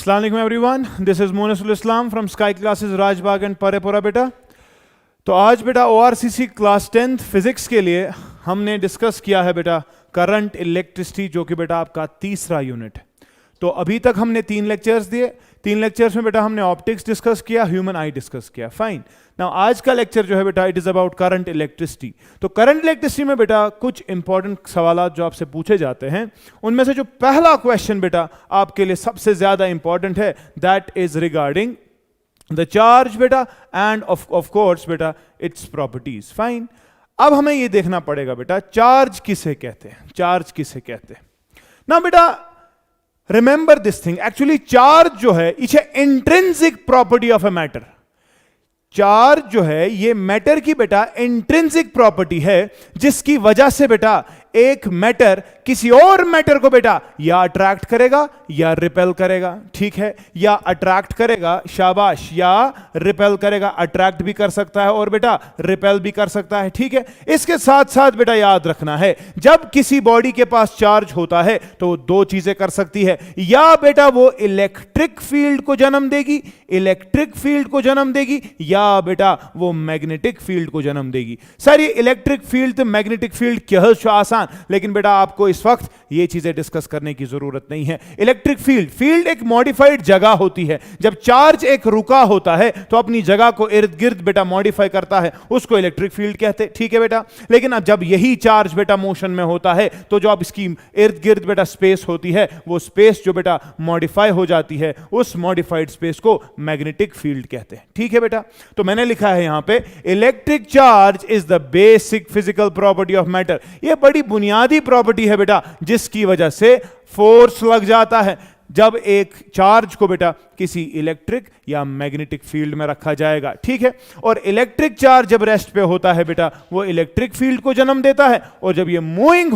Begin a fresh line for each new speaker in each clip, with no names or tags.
अस्सलाम वालेकुम everyone, this is Monsul Islam from sky classes Rajbagh and Parepura. बेटा तो आज बेटा ORCC क्लास 10th फिजिक्स के लिए हमने डिस्कस किया है बेटा करंट इलेक्ट्रिसिटी, जो कि बेटा आपका तीसरा यूनिट है। तो अभी तक हमने 3 लेक्चर्स दिए। 3 लेक्चर्स में बेटा हमने ऑप्टिक्स डिस्कस किया, ह्यूमन आई डिस्कस किया। फाइन। नाउ आज का लेक्चर जो है बेटा it is about current electricity. तो करंट इलेक्ट्रिसिटी में बेटा कुछ इंपॉर्टेंट सवाल जो आपसे पूछे जाते हैं, उनमें से जो पहला क्वेश्चन बेटा आपके लिए सबसे ज्यादा इंपॉर्टेंट है, that is regarding the charge बेटा एंड ऑफ कोर्स बेटा इट्स प्रॉपर्टीज। फाइन। अब हमें ये देखना पड़ेगा बेटा चार्ज किसे कहते हैं, चार्ज किसे कहते हैं ना बेटा। Remember this thing, actually charge जो है it's intrinsic property of a matter. Charge जो है ये मैटर की बेटा इंट्रिंसिक प्रॉपर्टी है, जिसकी वजह से बेटा एक मैटर किसी और मैटर को बेटा या अट्रैक्ट करेगा या रिपेल करेगा। ठीक है, या अट्रैक्ट करेगा, शाबाश, या रिपेल करेगा। अट्रैक्ट भी कर सकता है और बेटा रिपेल भी कर सकता है। ठीक है, इसके साथ साथ बेटा याद रखना है, जब किसी बॉडी के पास चार्ज होता है तो वो 2 चीजें कर सकती है। या बेटा वो इलेक्ट्रिक फील्ड को जन्म देगी, इलेक्ट्रिक फील्ड को जन्म देगी, या बेटा वो मैग्नेटिक फील्ड को जन्म देगी। सर ये इलेक्ट्रिक फील्ड तो मैग्नेटिक फील्ड क्या आसान, लेकिन बेटा आपको इस वक्त ये चीजें डिस्कस करने की जरूरत नहीं है। इलेक्ट्रिक फील्ड एक मॉडिफाइड जगह होती है। जब चार्ज एक रुका होता है तो अपनी जगह को इर्द गिर्द बेटा मॉडिफाई करता है, उसको इलेक्ट्रिक फील्ड कहते हैं। ठीक है बेटा, लेकिन अब जब यही चार्ज बेटा मोशन में होता है तो जो अब इसकी इर्द गिर्द बेटा स्पेस होती है, वो स्पेस जो बेटा मॉडिफाई हो जाती है, उस मॉडिफाइड स्पेस को मैग्नेटिक फील्ड कहते हैं। ठीक है बेटा, तो मैंने लिखा है यहां पे electric charge is the basic physical property of matter. ये बड़ी बुनियादी प्रॉपर्टी है बेटा, जिसकी वजह से फोर्स लग जाता है जब एक चार्ज को बेटा किसी इलेक्ट्रिक या मैग्नेटिक फील्ड में रखा जाएगा। ठीक है, और इलेक्ट्रिक चार्ज जब रेस्ट पे होता है बेटा वो इलेक्ट्रिक फील्ड को जन्म देता है, और जब ये मूविंग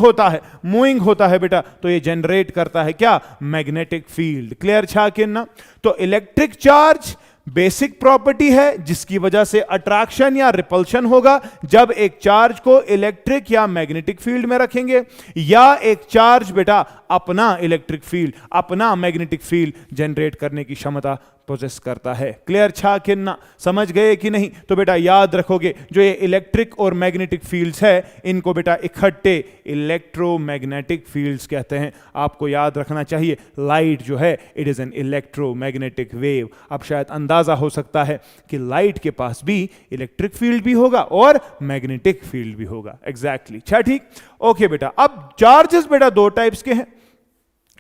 होता है बेटा तो ये जनरेट करता है क्या, मैग्नेटिक फील्ड। क्लियर छा कि ना। तो इलेक्ट्रिक चार्ज बेसिक प्रॉपर्टी है जिसकी वजह से अट्रैक्शन या रिपल्शन होगा जब एक चार्ज को इलेक्ट्रिक या मैग्नेटिक फील्ड में रखेंगे, या एक चार्ज बेटा अपना इलेक्ट्रिक फील्ड, अपना मैग्नेटिक फील्ड जनरेट करने की क्षमता पोजेस करता है। क्लियर छा कि ना, समझ गए कि नहीं। तो बेटा याद रखोगे जो ये इलेक्ट्रिक और मैग्नेटिक फील्ड्स है, इनको बेटा इकट्ठे इलेक्ट्रोमैग्नेटिक फील्ड्स कहते हैं। आपको याद रखना चाहिए लाइट जो है it is an electromagnetic wave. अब शायद अंदाजा हो सकता है कि लाइट के पास भी इलेक्ट्रिक फील्ड भी होगा और मैग्नेटिक फील्ड भी होगा। एग्जैक्टली, ठीक। ओके बेटा, अब चार्जेस बेटा 2 टाइप्स के हैं।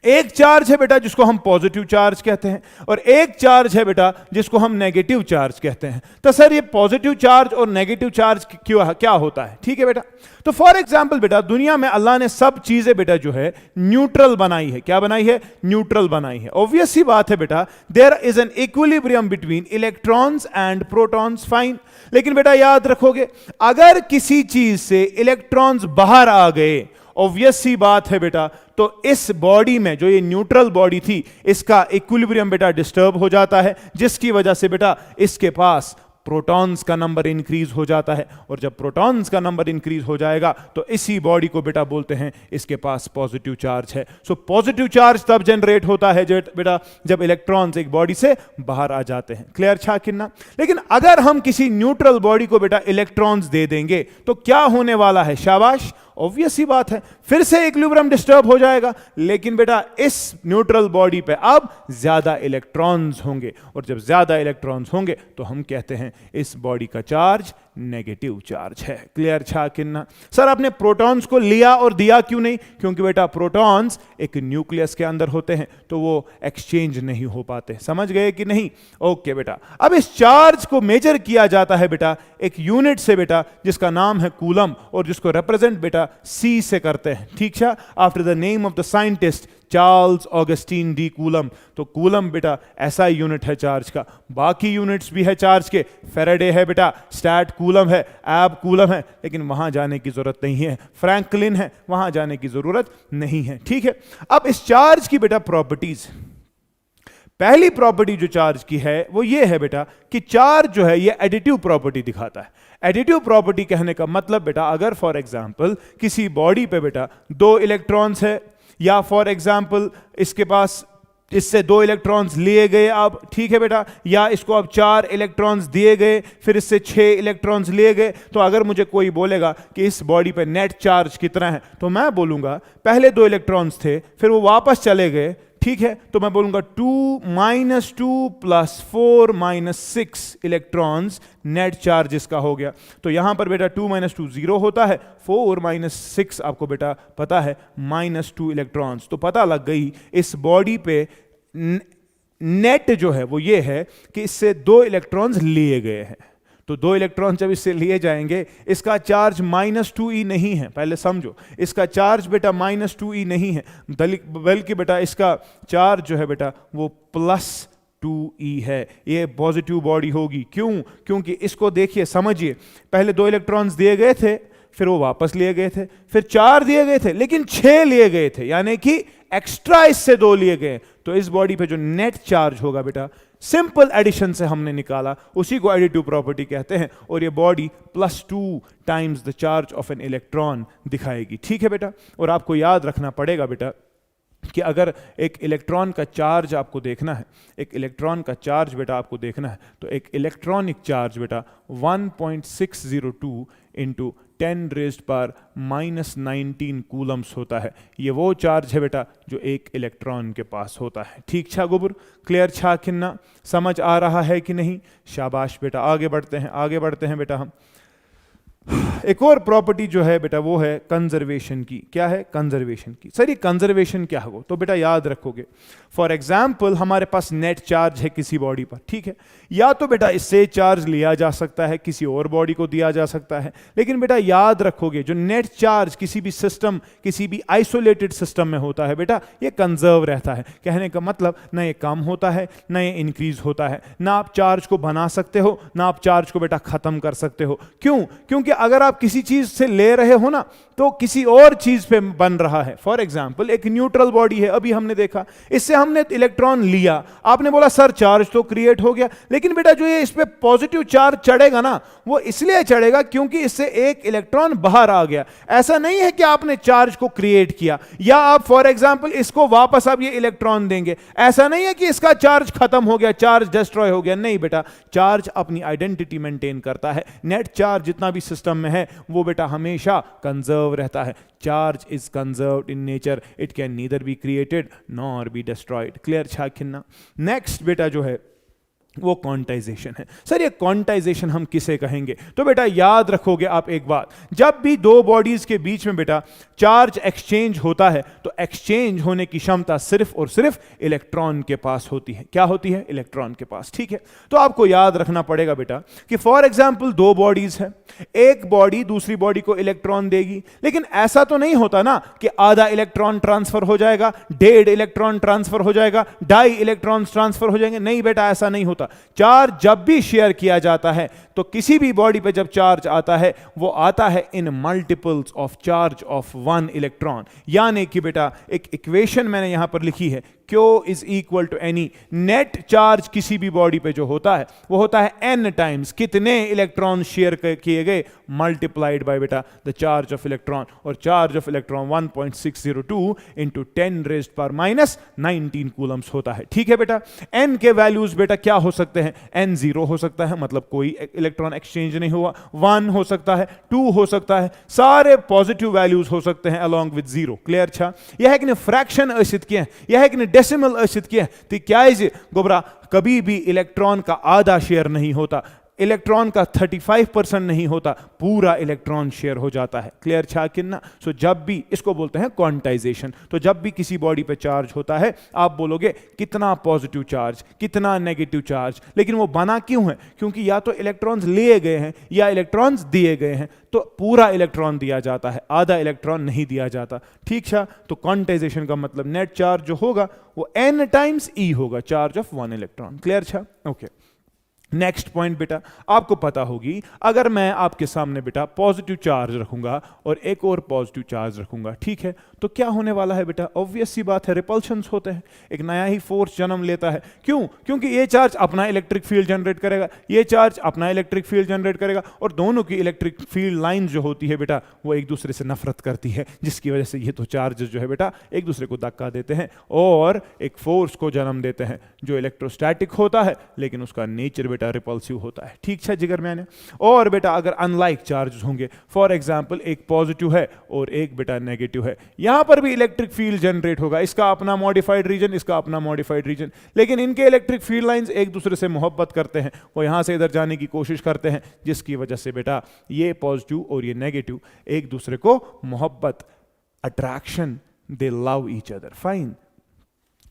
एक चार्ज है बेटा जिसको हम पॉजिटिव चार्ज कहते हैं, और एक चार्ज है बेटा जिसको हम नेगेटिव चार्ज कहते हैं। तो सर ये पॉजिटिव चार्ज और नेगेटिव चार्ज क्या होता है। ठीक है बेटा, तो फॉर एग्जांपल बेटा दुनिया में अल्लाह ने सब चीजें बेटा जो है न्यूट्रल बनाई है। क्या बनाई है, न्यूट्रल बनाई है। ऑब्वियस सी बात है बेटा, there is an equilibrium between electrons and protons. Fine. लेकिन बेटा याद रखोगे अगर किसी चीज से इलेक्ट्रॉन्स बाहर आ गए, ऑब्वियस सी बात है बेटा, तो इस बॉडी में जो ये न्यूट्रल बॉडी थी इसका इक्विलिब्रियम बेटा डिस्टर्ब हो जाता है, जिसकी वजह से बेटा इसके पास प्रोटॉन्स का नंबर इंक्रीज हो जाता है, और जब प्रोटॉन्स का नंबर इंक्रीज हो जाएगा तो इसी बॉडी को बेटा बोलते हैं इसके पास पॉजिटिव चार्ज है। सो पॉजिटिव चार्ज तब जनरेट होता है बेटा जब इलेक्ट्रॉन्स एक बॉडी से बाहर आ जाते हैं। क्लियर छा कि ना। लेकिन अगर हम किसी न्यूट्रल बॉडी को बेटा इलेक्ट्रॉन्स दे देंगे तो क्या होने वाला है, शाबाश, ऑब्वियस सी बात है, फिर से इक्विलिब्रियम डिस्टर्ब हो जाएगा। लेकिन बेटा इस न्यूट्रल बॉडी पे अब ज्यादा इलेक्ट्रॉन्स होंगे, और जब ज्यादा इलेक्ट्रॉन्स होंगे तो हम कहते हैं इस बॉडी का चार्ज नेगेटिव चार्ज है। क्लियर छा कि ना। सर आपने प्रोटॉन्स को लिया और दिया क्यों नहीं, क्योंकि बेटा प्रोटॉन्स एक न्यूक्लियस के अंदर होते हैं तो वो एक्सचेंज नहीं हो पाते। समझ गए कि नहीं। ओके बेटा, अब इस चार्ज को मेजर किया जाता है बेटा एक यूनिट से बेटा जिसका नाम है कूलम, और जिसको रिप्रेजेंट बेटा C से करते हैं। ठीक है, after the name of the scientist Charles Augustine D coulomb. तो कूलम बेटा ऐसा यूनिट है चार्ज का। बाकी यूनिट्स भी है चार्ज के, फेराडे है बेटा, स्टैट कूलम है, एब कूलम है, लेकिन वहां जाने की जरूरत नहीं है। फ्रैंकलिन है, वहां जाने की जरूरत नहीं है। ठीक है, अब इस चार्ज की बेटा प्रॉपर्टीज, पहली प्रॉपर्टी जो चार्ज की है वो ये है बेटा कि चार्ज जो है ये एडिटिव प्रॉपर्टी दिखाता है। एडिटिव प्रॉपर्टी कहने का मतलब बेटा अगर फॉर एग्जांपल किसी बॉडी पे बेटा 2 इलेक्ट्रॉन्स है, या फॉर एग्जांपल इसके पास इससे 2 इलेक्ट्रॉन्स लिए गए अब, ठीक है बेटा, या इसको अब 4 इलेक्ट्रॉन्स दिए गए, फिर इससे 6 इलेक्ट्रॉन्स लिए गए। तो अगर मुझे कोई बोलेगा कि इस बॉडी पे नेट चार्ज कितना है, तो मैं बोलूंगा पहले 2 इलेक्ट्रॉन्स थे, फिर वो वापस चले गए, ठीक है, तो मैं बोलूंगा 2 - 2 + 4 - 6 इलेक्ट्रॉन्स नेट चार्ज इसका हो गया। तो यहां पर बेटा 2 - 2 0 होता है, 4 - 6 आपको बेटा पता है -2 इलेक्ट्रॉन्स। तो पता लग गई इस बॉडी पे नेट जो है वो ये है कि इससे 2 इलेक्ट्रॉन्स लिए गए हैं। तो 2 इलेक्ट्रॉन जब इससे लिए जाएंगे, इसका चार्ज -2e नहीं है, पहले समझो, इसका चार्ज बेटा -2e नहीं है, बल्कि बेटा इसका चार्ज जो है बेटा वो +2e है। ये पॉजिटिव बॉडी होगी। क्यों? क्योंकि इसको देखिए, समझिए, पहले 2 इलेक्ट्रॉन्स दिए गए थे, फिर वो वापस लिए गए थे, फिर 4 दिए गए थे, लेकिन 6 लिए गए थे, यानी कि एक्स्ट्रा इससे 2 लिए गए। तो इस बॉडी पे जो नेट चार्ज होगा बेटा, सिंपल एडिशन से हमने निकाला, उसी को एडिटिव प्रॉपर्टी कहते हैं, और ये body +2 times the charge of an electron दिखाएगी। ठीक है बेटा, और आपको याद रखना पड़ेगा बेटा कि अगर एक इलेक्ट्रॉन का चार्ज आपको देखना है, एक इलेक्ट्रॉन का चार्ज बेटा आपको देखना है, तो एक इलेक्ट्रॉनिक चार्ज बेटा 1.602 × 10⁻⁻19 कूलम्स होता है। ये वो चार्ज है बेटा जो एक इलेक्ट्रॉन के पास होता है। ठीक छा गुबुर, क्लियर छा किन्ना, समझ आ रहा है कि नहीं? शाबाश बेटा, आगे बढ़ते हैं बेटा हम। एक और प्रॉपर्टी जो है बेटा वो है कंजर्वेशन की। क्या है? कंजर्वेशन की। सर ये कंजर्वेशन क्या है? तो बेटा याद रखोगे, फॉर एग्जाम्पल हमारे पास नेट चार्ज है किसी बॉडी पर, ठीक है, या तो बेटा इससे चार्ज लिया जा सकता है, किसी और बॉडी को दिया जा सकता है, लेकिन बेटा याद रखोगे जो नेट चार्ज किसी भी सिस्टम, किसी भी आइसोलेटेड सिस्टम में होता है बेटा, ये कंजर्व रहता है। कहने का मतलब ना ये कम होता है ना ये इंक्रीज होता है, ना आप चार्ज को बना सकते हो ना आप चार्ज को बेटा खत्म कर सकते हो। क्यों? क्योंकि अगर आप किसी चीज से ले रहे हो ना, तो किसी और चीज पे बन रहा है। फॉर एग्जाम्पल एक न्यूट्रल बॉडी है, अभी हमने देखा, इससे हमने इलेक्ट्रॉन लिया, आपने बोला सर चार्ज तो क्रिएट हो गया, लेकिन बेटा जो ये इस पे पॉजिटिव चार्ज चढ़ेगा ना, वो इसलिए चढ़ेगा क्योंकि इससे एक इलेक्ट्रॉन बाहर आ गया। ऐसा नहीं है कि आपने चार्ज को क्रिएट किया, या आप फॉर एग्जाम्पल इसको वापस अब ये इलेक्ट्रॉन देंगे, ऐसा नहीं है कि इसका चार्ज खत्म हो गया, चार्ज डिस्ट्रॉय हो गया। नहीं बेटा, चार्ज अपनी आइडेंटिटी मेंटेन करता है। नेट चार्ज जितना भी सिस्टम में है वो बेटा हमेशा कंजर्व रहता है। Charge is conserved in nature, it can neither be created nor be destroyed. Clear छा खिन्ना? नेक्स्ट बेटा जो है वो क्वांटाइजेशन है। सर ये क्वांटाइजेशन हम किसे कहेंगे? तो बेटा याद रखोगे आप एक बात, जब भी दो बॉडीज के बीच में बेटा चार्ज एक्सचेंज होता है, तो एक्सचेंज होने की क्षमता सिर्फ और सिर्फ इलेक्ट्रॉन के पास होती है। क्या होती है? इलेक्ट्रॉन के पास। ठीक है, तो आपको याद रखना पड़ेगा बेटा कि फॉर एग्जाम्पल 2 बॉडीज है, एक बॉडी दूसरी बॉडी को इलेक्ट्रॉन देगी, लेकिन ऐसा तो नहीं होता ना कि आधा इलेक्ट्रॉन ट्रांसफर हो जाएगा, 1.5 इलेक्ट्रॉन ट्रांसफर हो जाएगा, 2.5 इलेक्ट्रॉन ट्रांसफर हो जाएंगे। नहीं बेटा, ऐसा नहीं होता। चार्ज जब भी शेयर किया जाता है, तो किसी भी बॉडी पे जब चार्ज आता है, वो आता है in multiples of charge of 1 electron. यानी कि बेटा एक इक्वेशन मैंने यहां पर लिखी है, Q is equal to any, net charge किसी भी बॉडी पे जो होता है वो होता है n टाइम्स कितने इलेक्ट्रॉन शेयर किए गए, मल्टीप्लाइड बाय बेटा द चार्ज ऑफ इलेक्ट्रॉन, और charge of electron 1.602 into 10⁻⁻19 Coulomb's होता है। ठीक है बेटा, n के वैल्यूज बेटा क्या हो सकते हैं? n 0 हो सकता है, मतलब कोई इलेक्ट्रॉन एक्सचेंज नहीं हुआ, 1 हो सकता है, 2 हो सकता है, सारे पॉजिटिव वैल्यूज हो सकते हैं अलॉन्ग विद 0। क्लियर छा? यह है कि फ्रैक्शन असित किए, यह है कि डेसिमल असित किए, तो क्या है गोबरा, कभी भी इलेक्ट्रॉन का आधा शेयर नहीं होता, इलेक्ट्रॉन का 35% नहीं होता, पूरा इलेक्ट्रॉन शेयर हो जाता है। क्लियर छा किन्ना? सो जब भी, इसको बोलते हैं क्वांटाइजेशन, तो जब भी किसी बॉडी पे चार्ज होता है, आप बोलोगे कितना पॉजिटिव चार्ज, कितना नेगेटिव चार्ज, लेकिन वो बना क्यों है? क्योंकि या तो इलेक्ट्रॉन्स लिए गए हैं या इलेक्ट्रॉन्स दिए गए हैं, तो पूरा इलेक्ट्रॉन दिया जाता है, आधा इलेक्ट्रॉन नहीं दिया जाता। ठीक छा? तो क्वांटाइजेशन का मतलब नेट चार्ज जो होगा वो n टाइम्स e होगा, चार्ज ऑफ 1 इलेक्ट्रॉन। क्लियर छा? ओके, नेक्स्ट पॉइंट बेटा, आपको पता होगी अगर मैं आपके सामने बेटा पॉजिटिव चार्ज रखूंगा और एक और पॉजिटिव चार्ज रखूंगा, ठीक है, तो क्या होने वाला है बेटा? ऑब्वियस सी बात है, रिपल्शंस होते हैं, एक नया ही फोर्स जन्म लेता है। क्यों? क्योंकि ये चार्ज अपना इलेक्ट्रिक फील्ड जनरेट करेगा, ये चार्ज अपना इलेक्ट्रिक फील्ड जनरेट करेगा, और दोनों की इलेक्ट्रिक फील्ड लाइन जो होती है बेटा वो एक दूसरे से नफरत करती है, जिसकी वजह से ये तो चार्जेस जो है बेटा एक दूसरे को धक्का देते हैं और एक फोर्स को जन्म देते हैं जो इलेक्ट्रोस्टैटिक होता है, लेकिन उसका नेचर बेटा रिपल्सिव होता है। ठीक है जिगर मैंने। और बेटा अगर अनलाइक चार्ज होंगे, फॉर एग्जांपल एक पॉजिटिव है और एक बेटा नेगेटिव है, यहां पर भी इलेक्ट्रिक फील्ड जनरेट होगा, इसका अपना मॉडिफाइड रीजन, इसका अपना मॉडिफाइड रीजन, लेकिन इनके इलेक्ट्रिक फील्ड लाइंस एक दूसरे से मोहब्बत करते हैं, वो यहां से इधर जाने की कोशिश करते हैं, जिसकी वजह से बेटा ये पॉजिटिव और ये नेगेटिव एक दूसरे को मोहब्बत, अट्रैक्शन, दे love each other, fine.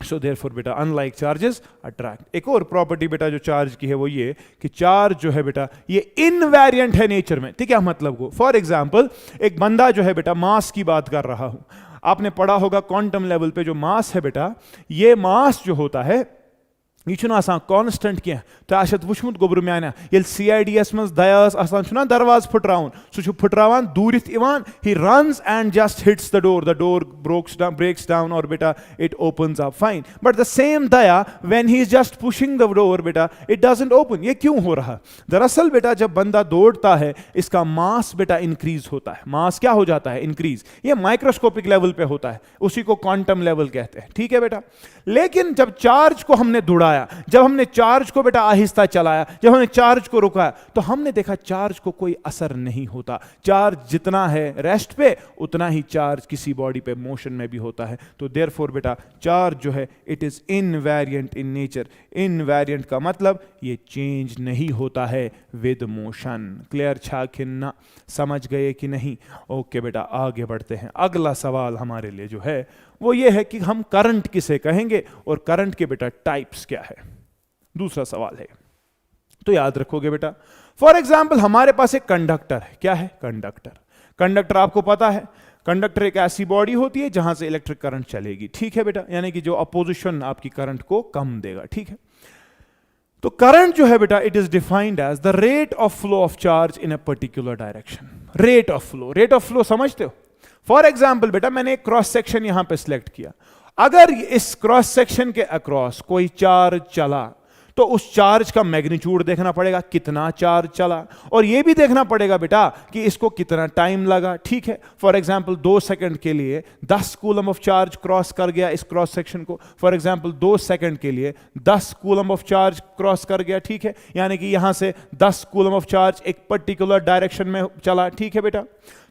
So therefore बेटा अनलाइक चार्जेस अट्रैक्ट। एक और प्रॉपर्टी बेटा जो चार्ज की है वो ये कि चार्ज जो है बेटा ये इनवेरिएंट है नेचर में। ठीक है, मतलब को फॉर एग्जांपल एक बंदा जो है बेटा मास की बात कर रहा हूं, आपने पढ़ा होगा क्वांटम लेवल पे जो मास है बेटा, ये मास जो होता है ये छुना आसान कांस्टेंट क्या तो आशत वुचमुत गोब्रु म्याना ये CIDS मज दयास आसान छुना दरवाज फुटराउन सु फुटरावान दूरित Ivan, he runs and just hits the door breaks down और बेटा it opens up, fine, but the same daya when he is just pushing the door बेटा it doesn't open। ये क्यों हो रहा? दरअसल बेटा जब बंदा दौड़ता है इसका मास बेटा इंक्रीज होता है, मास क्या हो जाता है? इंक्रीज। ये माइक्रोस्कोपिक लेवल पे होता है, उसी को क्वांटम लेवल कहते हैं। ठीक है बेटा, लेकिन जब चार्ज को हमने दौड़ाया, जब हमने चार्ज को बेटा आहिस्ता चलाया, जब हमने चार्ज को रुकाया, तो हमने देखा चार्ज को कोई असर नहीं होता। चार्ज जितना है रेस्ट पे उतना ही चार्ज किसी बॉडी पे मोशन में भी होता है। तो देयरफॉर बेटा चार्ज जो है it is invariant in nature. Invariant का मतलब ये चेंज नहीं होता है विद मोशन। क्लियर छा खिन्ना? समझ गए कि नहीं? ओके बेटा आगे बढ़ते हैं। अगला सवाल हमारे लिए जो है वो ये है कि हम करंट किसे कहेंगे और करंट के बेटा टाइप्स क्या है। दूसरा सवाल है, तो याद रखोगे बेटा, फॉर एग्जाम्पल हमारे पास एक कंडक्टर है। क्या है? कंडक्टर। कंडक्टर आपको पता है, कंडक्टर एक ऐसी बॉडी होती है जहां से इलेक्ट्रिक करंट चलेगी। ठीक है बेटा, यानी कि जो अपोजिशन आपकी करंट को कम देगा। ठीक है, तो करंट जो है बेटा it is defined as the rate of flow of charge in a particular direction. Rate of flow, rate of flow समझते हो? फॉर एग्जाम्पल बेटा मैंने एक क्रॉस सेक्शन यहां पे सिलेक्ट किया, अगर इस क्रॉस सेक्शन के अक्रॉस कोई चार्ज चला तो उस चार्ज का मैग्नीट्यूड देखना पड़ेगा, कितना चार्ज चला, और यह भी देखना पड़ेगा बेटा कि इसको कितना टाइम लगा। ठीक है, फॉर एग्जांपल 2 सेकंड के लिए 10 कूलम ऑफ चार्ज क्रॉस कर गया इस क्रॉस सेक्शन को। फॉर एग्जांपल 2 सेकंड के लिए 10 कूलम ऑफ चार्ज क्रॉस कर गया। ठीक है, यानी कि यहां से 10 कूलम ऑफ चार्ज एक पर्टिकुलर डायरेक्शन में चला। ठीक है बेटा,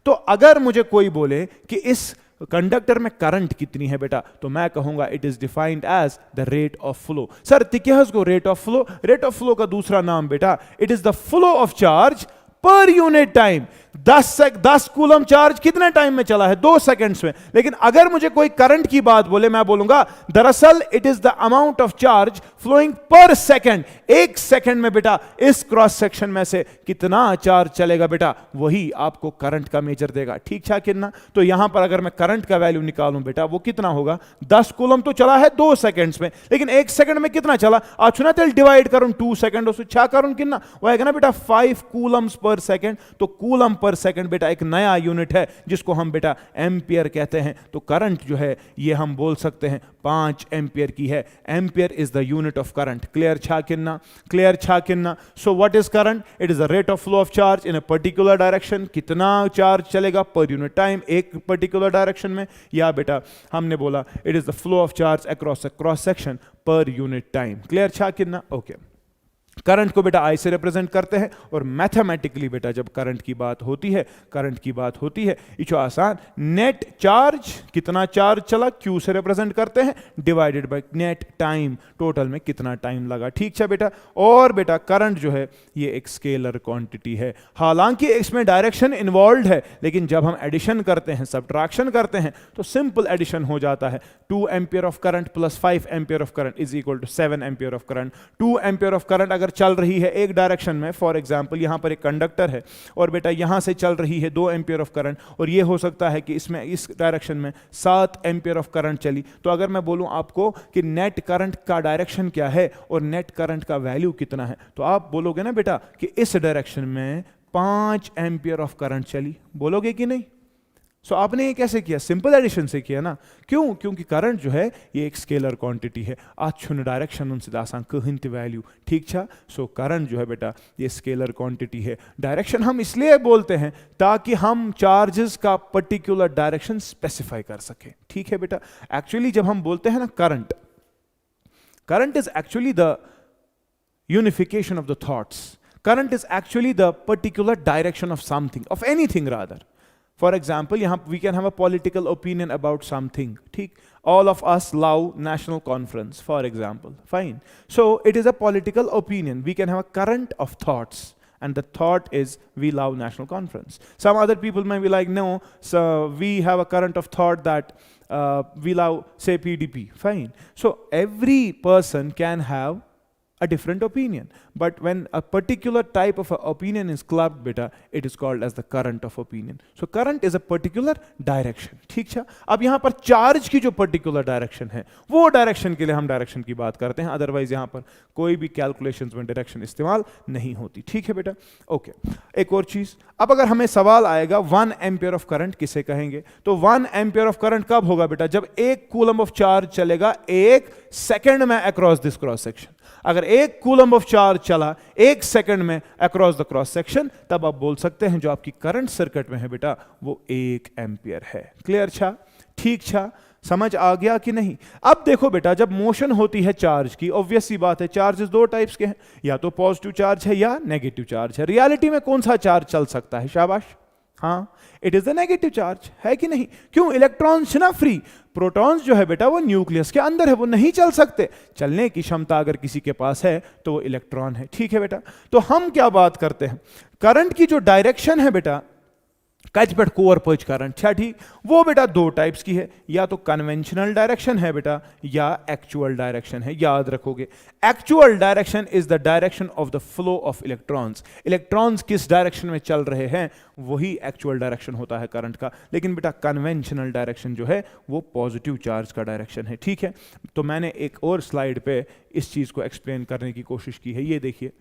तो अगर मुझे कोई बोले कि इस कंडक्टर में करंट कितनी है बेटा, तो मैं कहूंगा it is defined as the rate of flow. Sir तिकहस को rate of flow, rate of flow का दूसरा नाम बेटा it is the flow of charge per unit time. 10 coulomb charge कितने टाइम में चला है? 2 सेकंड्स में। लेकिन अगर मुझे कोई करंट की बात बोले, मैं बोलूंगा दरअसल it is the amount of charge flowing per second. 1 second में बेटा इस क्रॉस सेक्शन में से कितना चार्ज चलेगा बेटा, वही आपको करंट का मेजर देगा। ठीक है कितना? तो यहां पर अगर मैं करंट का वैल्यू निकालूं बेटा वो कितना होगा? 10 कूलम तो चला है 2 सेकंड्स में, लेकिन 1 सेकंड में कितना चला? आप सुना तेल डिवाइड करूं 2 सेकंड उससे छा करूं कितना वो है ना बेटा 5 कूलम्स पर सेकंड। तो कूलम पर सेकंड बेटा एक नया यूनिट है जिसको हम बेटा एम्पियर कहते हैं। तो करंट जो है ये हम बोल सकते हैं 5 एम्पियर की है। Ampere is the unit of current. Clear छा किन्ना? क्लियर छा किन्ना? So what is current? It is the rate of flow of charge in a particular direction. कितना चार्ज चलेगा पर यूनिट टाइम एक पर्टिकुलर डायरेक्शन में, या बेटा हमने बोला it is the flow of charge across a cross section पर यूनिट टाइम। क्लियर छा किन्ना? ओके, करंट को बेटा आई से रिप्रेजेंट करते हैं, और मैथमेटिकली बेटा जब करंट की बात होती है, करंट की बात होती है इचो आसान नेट चार्ज, कितना चार्ज चला क्यू से रिप्रेजेंट करते हैं, divided by net time, total में कितना टाइम लगा। ठीक है बेटा, और बेटा करंट जो है ये एक स्केलर क्वांटिटी है। हालांकि इसमें डायरेक्शन इन्वॉल्व है, लेकिन जब हम एडिशन करते हैं, सब्ट्रैक्शन करते हैं, तो सिंपल एडिशन हो जाता है। 2 ampere of current plus 5 ampere of current is equal to 7 ampere of current. 2 ampere of current अगर अगर चल रही है एक डायरेक्शन में, फॉर एग्जांपल यहाँ पर एक कंडक्टर है और बेटा यहाँ से चल रही है 2 एम्पियर ऑफ करंट, और ये हो सकता है कि इसमें इस डायरेक्शन में 7 एम्पियर ऑफ करंट चली, तो अगर मैं बोलूँ आपको कि नेट करंट का डायरेक्शन क्या है और नेट करंट का वैल्यू कितना है, तो आप बोलोगे ना बेटा कि इस डायरेक्शन में 5 एम्पियर ऑफ करंट चली, बोलोगे कि नहीं? सो आपने ये कैसे किया? सिंपल एडिशन से किया ना। क्यों? क्योंकि करंट जो है ये एक स्केलर क्वांटिटी है, आज छुन डायरेक्शन उनसे दासान कहन ते वैल्यू, ठीक छा? सो करंट जो है बेटा ये स्केलर क्वांटिटी है। डायरेक्शन हम इसलिए बोलते हैं ताकि हम चार्जेस का पर्टिकुलर डायरेक्शन स्पेसिफाई कर सके, ठीक है बेटा? एक्चुअली जब हम बोलते हैं ना current, current is actually the unification of the thoughts, current is actually the particular direction of something, of anything rather. For example, यहाँ we can have a political opinion about something, ठीक? All of us love national conference, for example, fine. So it is a political opinion. We can have a current of thoughts, and the thought is we love national conference. Some other people may be like, no, so we have a current of thought that we love, say, PDP, fine. So every person can have a different opinion, but when a particular type of opinion is clubbed beta, it is called as the current of opinion. So current is a particular direction, ठीक है? अब यहाँ पर charge की जो particular direction है वो direction के लिए हम डायरेक्शन की बात करते हैं, अदरवाइज यहाँ पर कोई भी कैलकुलेशंस में डायरेक्शन इस्तेमाल नहीं होती, ठीक है बेटा? ओके, एक और चीज, अब अगर हमें सवाल आएगा 1 एम्पियर ऑफ करंट किसे कहेंगे, तो 1 एम्पियर ऑफ करंट कब होगा बेटा? जब 1 कूलम ऑफ चार्ज चलेगा 1 सेकंड में अक्रॉस दिस क्रॉस सेक्शन। अगर 1 कूलम ऑफ चार्ज चला 1 सेकंड में अक्रॉस द क्रॉस सेक्शन, तब आप बोल सकते हैं जो आपकी करंट सर्किट में है बेटा वो 1 एम्पियर है। क्लियर छा? ठीक छा? समझ आ गया कि नहीं? अब देखो बेटा, जब मोशन होती है चार्ज की, ऑब्वियस सी बात है चार्जेस 2 टाइप्स के हैं, या तो पॉजिटिव चार्ज है या नेगेटिव चार्ज है। रियलिटी में कौन सा चार्ज चल सकता है? शाबाश, हाँ, it is the negative charge, है कि नहीं? क्यों? इलेक्ट्रॉन्स ना फ्री, प्रोटॉन्स जो है बेटा वो न्यूक्लियस के अंदर है, वो नहीं चल सकते। चलने की क्षमता अगर किसी के पास है तो वो इलेक्ट्रॉन है, ठीक है बेटा? तो हम क्या बात करते हैं, करंट की जो डायरेक्शन है बेटा, कच पेट कोर पच करंट, अच्छा ठीक, वो बेटा 2 टाइप्स की है, या तो कन्वेंशनल डायरेक्शन है बेटा या एक्चुअल डायरेक्शन है। याद रखोगे, actual direction is the direction of the flow of electrons. Electrons किस डायरेक्शन में चल रहे हैं वही एक्चुअल डायरेक्शन होता है करंट का। लेकिन बेटा कन्वेंशनल डायरेक्शन जो है वो पॉजिटिव चार्ज का डायरेक्शन है, ठीक है? तो मैंने एक और स्लाइड पे इस चीज को एक्सप्लेन करने की कोशिश की है, ये देखिए।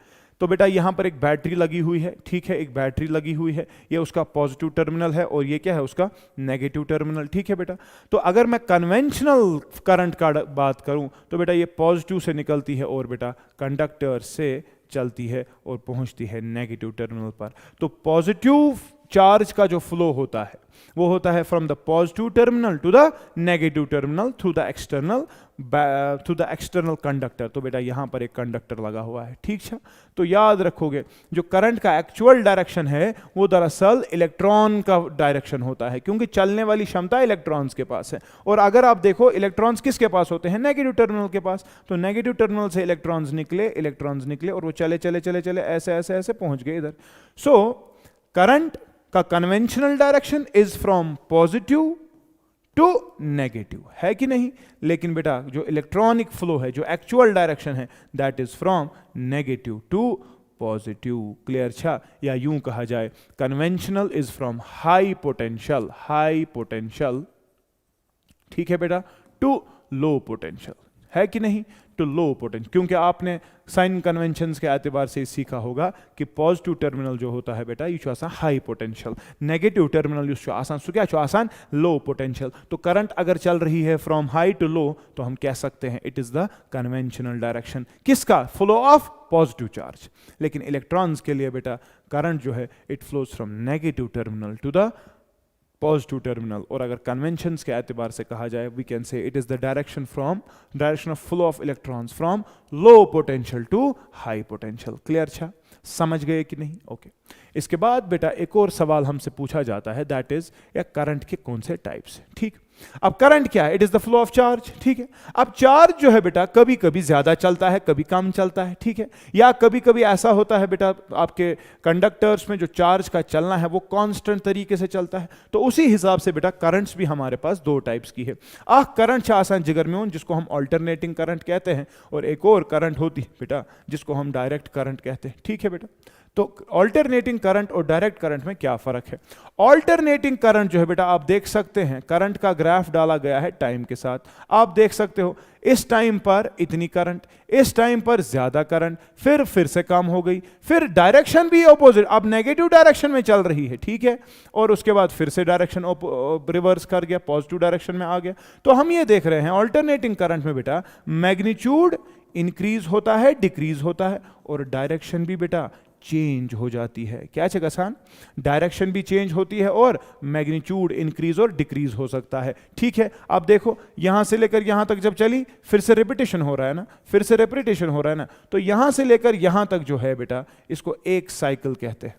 तो बेटा यहाँ पर एक बैटरी लगी हुई है, ठीक है? एक बैटरी लगी हुई है, ये उसका पॉजिटिव टर्मिनल है और ये क्या है? उसका नेगेटिव टर्मिनल, ठीक है बेटा? तो अगर मैं कन्वेंशनल करंट का बात करूं तो बेटा ये पॉजिटिव से निकलती है और बेटा कंडक्टर से चलती है और पहुंचती है नेगेटिव टर्मिनल पर। तो पॉजिटिव चार्ज का जो फ्लो होता है वो होता है from the positive terminal to the negative terminal through the external conductor. तो बेटा यहां पर एक कंडक्टर लगा हुआ है, ठीक है? तो याद रखोगे जो करंट का एक्चुअल डायरेक्शन है वो दरअसल इलेक्ट्रॉन का डायरेक्शन होता है, क्योंकि चलने वाली क्षमता इलेक्ट्रॉन्स के पास है। और अगर आप देखो इलेक्ट्रॉन्स किसके पास होते हैं? नेगेटिव टर्मिनल के पास। तो नेगेटिव टर्मिनल से इलेक्ट्रॉन्स निकले और वो चले चले चले चले ऐसे ऐसे ऐसे पहुंच गए इधर। सो करंट का conventional direction is from positive to negative, है कि नहीं? लेकिन बेटा जो इलेक्ट्रॉनिक फ्लो है, जो एक्चुअल डायरेक्शन है, that is from negative to positive. Clear छा? या यूं कहा जाए conventional is from high potential, ठीक है बेटा, टू लो पोटेंशियल, है कि नहीं? टू लो पोटेंशियल, क्योंकि आपने साइन कन्वेंशंस के एतबार से सीखा होगा कि पॉजिटिव टर्मिनल जो होता है बेटा ये आसान हाई पोटेंशियल, नेगेटिव टर्मिनल आसान सो क्या आसान लो पोटेंशियल। तो करंट अगर चल रही है फ्रॉम हाई टू लो तो हम कह सकते हैं it is the conventional direction, किसका? Flow of positive charge. लेकिन इलेक्ट्रॉन्स के लिए बेटा करंट जो है it flows from negative terminal to the positive terminal. और अगर कन्वेंशंस के एतबार से कहा जाए we can say it is the direction of flow of electrons from low potential to high potential. Clear छा? समझ गए कि नहीं? ओके। इसके बाद बेटा एक और सवाल हमसे पूछा जाता है, दैट इज या करंट के कौन से टाइप्स हैं। ठीक, अब करंट क्या है? It is the flow of charge. ठीक है, अब चार्ज जो है बेटा कभी कभी ज्यादा चलता है, कभी कम चलता है। ठीक है, या कभी कभी ऐसा होता है बेटा आपके कंडक्टर्स में जो चार्ज का चलना है वो कांस्टेंट तरीके से चलता है। तो उसी हिसाब से बेटा करंट्स भी हमारे पास दो टाइप्स की है। करंट आसान जिगर में जिसको हम ऑल्टरनेटिंग करंट कहते हैं, और एक और करंट होती है बेटा जिसको हम डायरेक्ट करंट कहते हैं। ठीक है बेटा, तो ऑल्टरनेटिंग करंट और डायरेक्ट करंट में क्या फर्क है? ऑल्टरनेटिंग करंट जो है बेटा आप देख सकते हैं, करंट का ग्राफ डाला गया है टाइम के साथ। आप देख सकते हो इस टाइम पर इतनी करंट, इस टाइम पर ज्यादा करंट, फिर से कम हो गई, फिर डायरेक्शन भी ऑपोजिट, अब नेगेटिव डायरेक्शन में चल रही है। ठीक है, और उसके बाद फिर से डायरेक्शन रिवर्स कर गया, पॉजिटिव डायरेक्शन में आ गया। तो हम ये देख रहे हैं ऑल्टरनेटिंग करंट में बेटा मैग्नीट्यूड इंक्रीज होता है, डिक्रीज होता है, और डायरेक्शन भी बेटा चेंज हो जाती है। क्या चेक डायरेक्शन भी चेंज होती है और मैग्नीट्यूड इंक्रीज और डिक्रीज हो सकता है। ठीक है, अब देखो यहां से लेकर यहां तक जब चली, फिर से रिपीटेशन हो रहा है ना, फिर से रिपीटेशन हो रहा है ना, तो यहां से लेकर यहां तक जो है बेटा इसको एक साइकिल कहते हैं।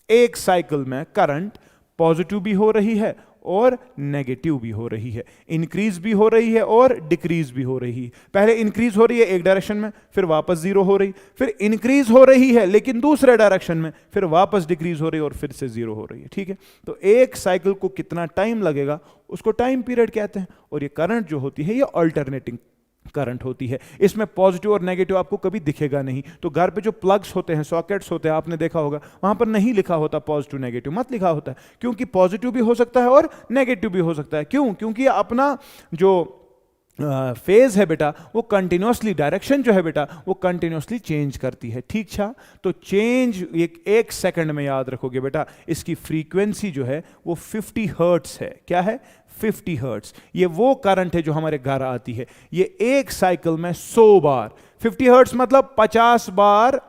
एक साइकिल में करंट पॉजिटिव भी हो रही है और नेगेटिव भी हो रही है, इंक्रीज भी हो रही है और डिक्रीज भी हो रही है। पहले इंक्रीज हो रही है एक डायरेक्शन में, फिर वापस जीरो हो रही, फिर इंक्रीज हो रही है लेकिन दूसरे डायरेक्शन में, फिर वापस डिक्रीज हो रही है और फिर से जीरो हो रही है। ठीक है, तो एक साइकिल को कितना टाइम लगेगा उसको टाइम पीरियड कहते हैं। और ये करंट जो होती है ये अल्टरनेटिंग करंट होती है। इसमें पॉजिटिव और नेगेटिव आपको कभी दिखेगा नहीं। तो घर पे जो प्लग्स होते हैं, सॉकेट्स होते हैं, आपने देखा होगा वहां पर नहीं लिखा होता पॉजिटिव नेगेटिव, मत लिखा होता है, क्योंकि पॉजिटिव भी हो सकता है और नेगेटिव भी हो सकता है। क्यों? क्योंकि अपना जो फेज है बेटा वो कंटिन्यूसली, डायरेक्शन जो है बेटा वो कंटिन्यूसली चेंज करती है। ठीक छा, तो चेंज एक सेकंड में याद रखोगे बेटा, इसकी फ्रीक्वेंसी जो है वो 50 हर्ट्स है। क्या है? 50 हर्ट्स। ये वो करंट है जो हमारे घर आती है, ये एक साइकिल में 100 बार, 50 हर्ट्स मतलब 50 बार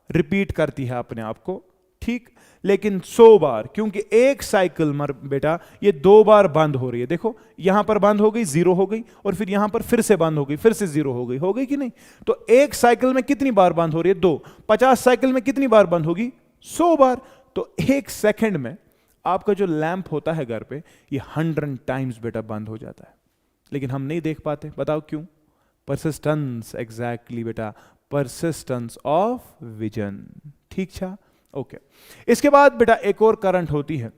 रिपीट करती है अपने आप को। ठीक, लेकिन 100 बार, क्योंकि एक साइकिल में बेटा ये 2 बार बंद हो रही है। देखो यहां पर बंद हो गई, जीरो हो गई, और फिर यहां पर फिर से बंद हो गई, फिर से जीरो हो गई कि नहीं? तो एक साइकिल में कितनी बार बंद हो रही है? 2। 50 साइकिल में कितनी बार बंद होगी? 100 बार। तो एक सेकंड में आपका जो लैंप होता है घर पे ये 100 टाइम्स बेटा बंद हो जाता है, लेकिन हम नहीं देख पाते। बताओ क्यों? परसिस्टेंस, एग्जैक्टली बेटा, परसिस्टेंस ऑफ विजन। ठीक छा, ओके। इसके बाद बेटा एक और करंट होती है